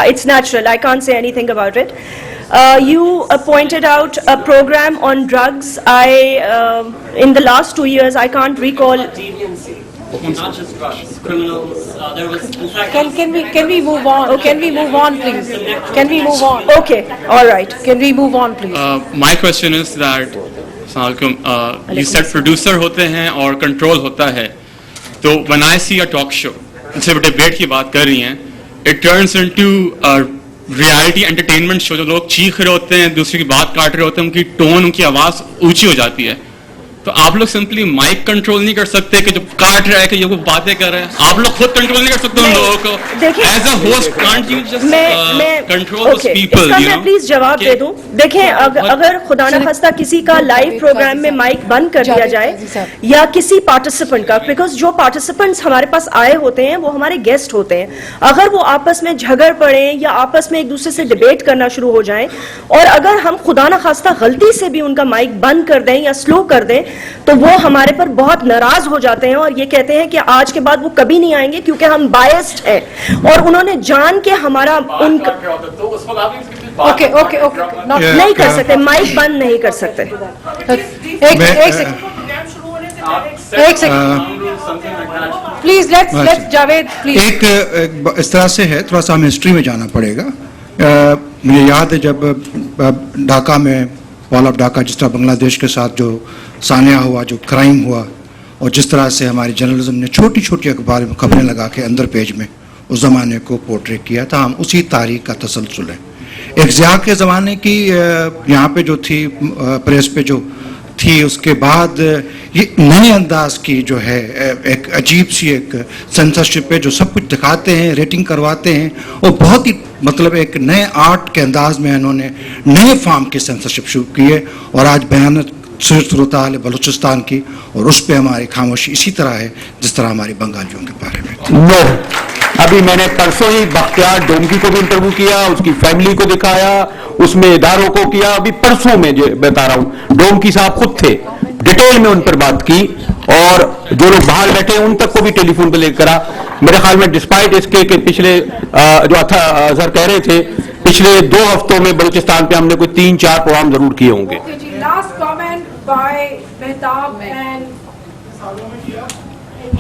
It's natural. I can't say anything about it. You pointed out a program on drugs. In the last 2 years, I can't recall. Deviancy. Not just drugs, criminals. There was. Can we move on? Can we move on, please? Can we move on? Okay. All right. Can we move on, please? My question is that you said producer ہوتے ہیں اور control ہوتا ہے, تو when I see a talk show, صرف debate کی بات کر رہی ہیں, it turns into a reality entertainment show, جو لوگ چیخ رہے ہوتے ہیں, دوسرے کی بات کاٹ رہے ہوتے ہیں, ان کی ٹون, ان کی آواز اونچی ہو جاتی ہے. تو آپ لوگ سمپلی مائک کنٹرول نہیں کر سکتے کہ جو کاٹ رہا ہے کہ یہ وہ باتیں کر رہے ہیں, آپ لوگ خود کنٹرول نہیں کر سکتے ان لوگوں کو. As a host can't you just control those people, you know. میں پلیز جواب دے دوں. دیکھیں, اگر خدا نہ خواستہ کسی کا لائیو پروگرام میں مائک بند کر دیا جائے یا کسی پارٹیسپینٹ کا, بیکاز جو پارٹیسپینٹس ہمارے پاس آئے ہوتے ہیں وہ ہمارے گیسٹ ہوتے ہیں, اگر وہ آپس میں جھگڑ پڑیں یا آپس میں ایک دوسرے سے ڈبیٹ کرنا شروع ہو جائیں, اور اگر ہم خدا نہ خواستہ غلطی سے بھی ان کا مائک بند کر دیں یا سلو کر دیں, تو وہ ہمارے پر بہت ناراض ہو جاتے ہیں اور یہ کہتے ہیں کہ آج کے بعد وہ کبھی نہیں آئیں گے کیونکہ ہم بائسڈ ہیں, اور انہوں نے جان کے ہمارا ان نہیں کر سکتے, مائک بند نہیں کر سکتے. ایک second please, let's Javed please. ایک اس طرح سے ہے, تھوڑا سا ہمیں ہسٹری میں جانا پڑے گا. مجھے یاد ہے جب ڈھاکہ میں وال آف ڈھاکہ, جس طرح بنگلہ دیش کے ساتھ جو سانحہ ہوا, جو کرائم ہوا, اور جس طرح سے ہماری جرنلزم نے چھوٹی چھوٹی اخبار میں خبریں لگا کے اندر پیج میں اس زمانے کو پورٹریٹ کیا تھا, ہم اسی تاریخ کا تسلسل ہے. ایک ضیاء کے زمانے کی یہاں پہ جو تھی پریس پہ جو تھی, اس کے بعد یہ نئے انداز کی جو ہے ایک عجیب سی ایک سینسرشپ ہے, جو سب کچھ دکھاتے ہیں, ریٹنگ کرواتے ہیں, اور بہت ہی مطلب ایک نئے آرٹ کے انداز میں انہوں نے نئے فارم کی سینسرشپ شروع کی ہے. اور آج بیان صورتحال بلوچستان کی, اور اس پہ ہماری خاموشی اسی طرح ہے جس طرح ہماری بنگالیوں کے بارے میں تھی. ابھی میں نے پرسوں ہی بختیار ڈومکی کو بھی انٹرویو کیا, اس کی فیملی کو دکھایا, اس میں اداروں کو کیا. ابھی پرسوں میں جو بتا رہا ہوں, ڈومکی صاحب خود تھے, ڈیٹیل میں ان پر بات کی, اور جو لوگ باہر بیٹھے ہیں ان تک کو بھی ٹیلی فون پہ لے کرا. میرے خیال میں ڈسپائٹ اس کے کہ پچھلے جو اظہر کہہ رہے تھے, پچھلے 2 ہفتوں میں بلوچستان پہ ہم نے کوئی 3-4 پروگرام ضرور کیے ہوں گے.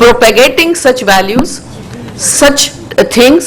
propagating such values, such things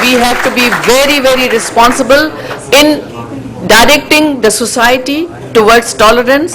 we have to be very, very responsible in directing the society towards tolerance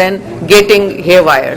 than getting haywire.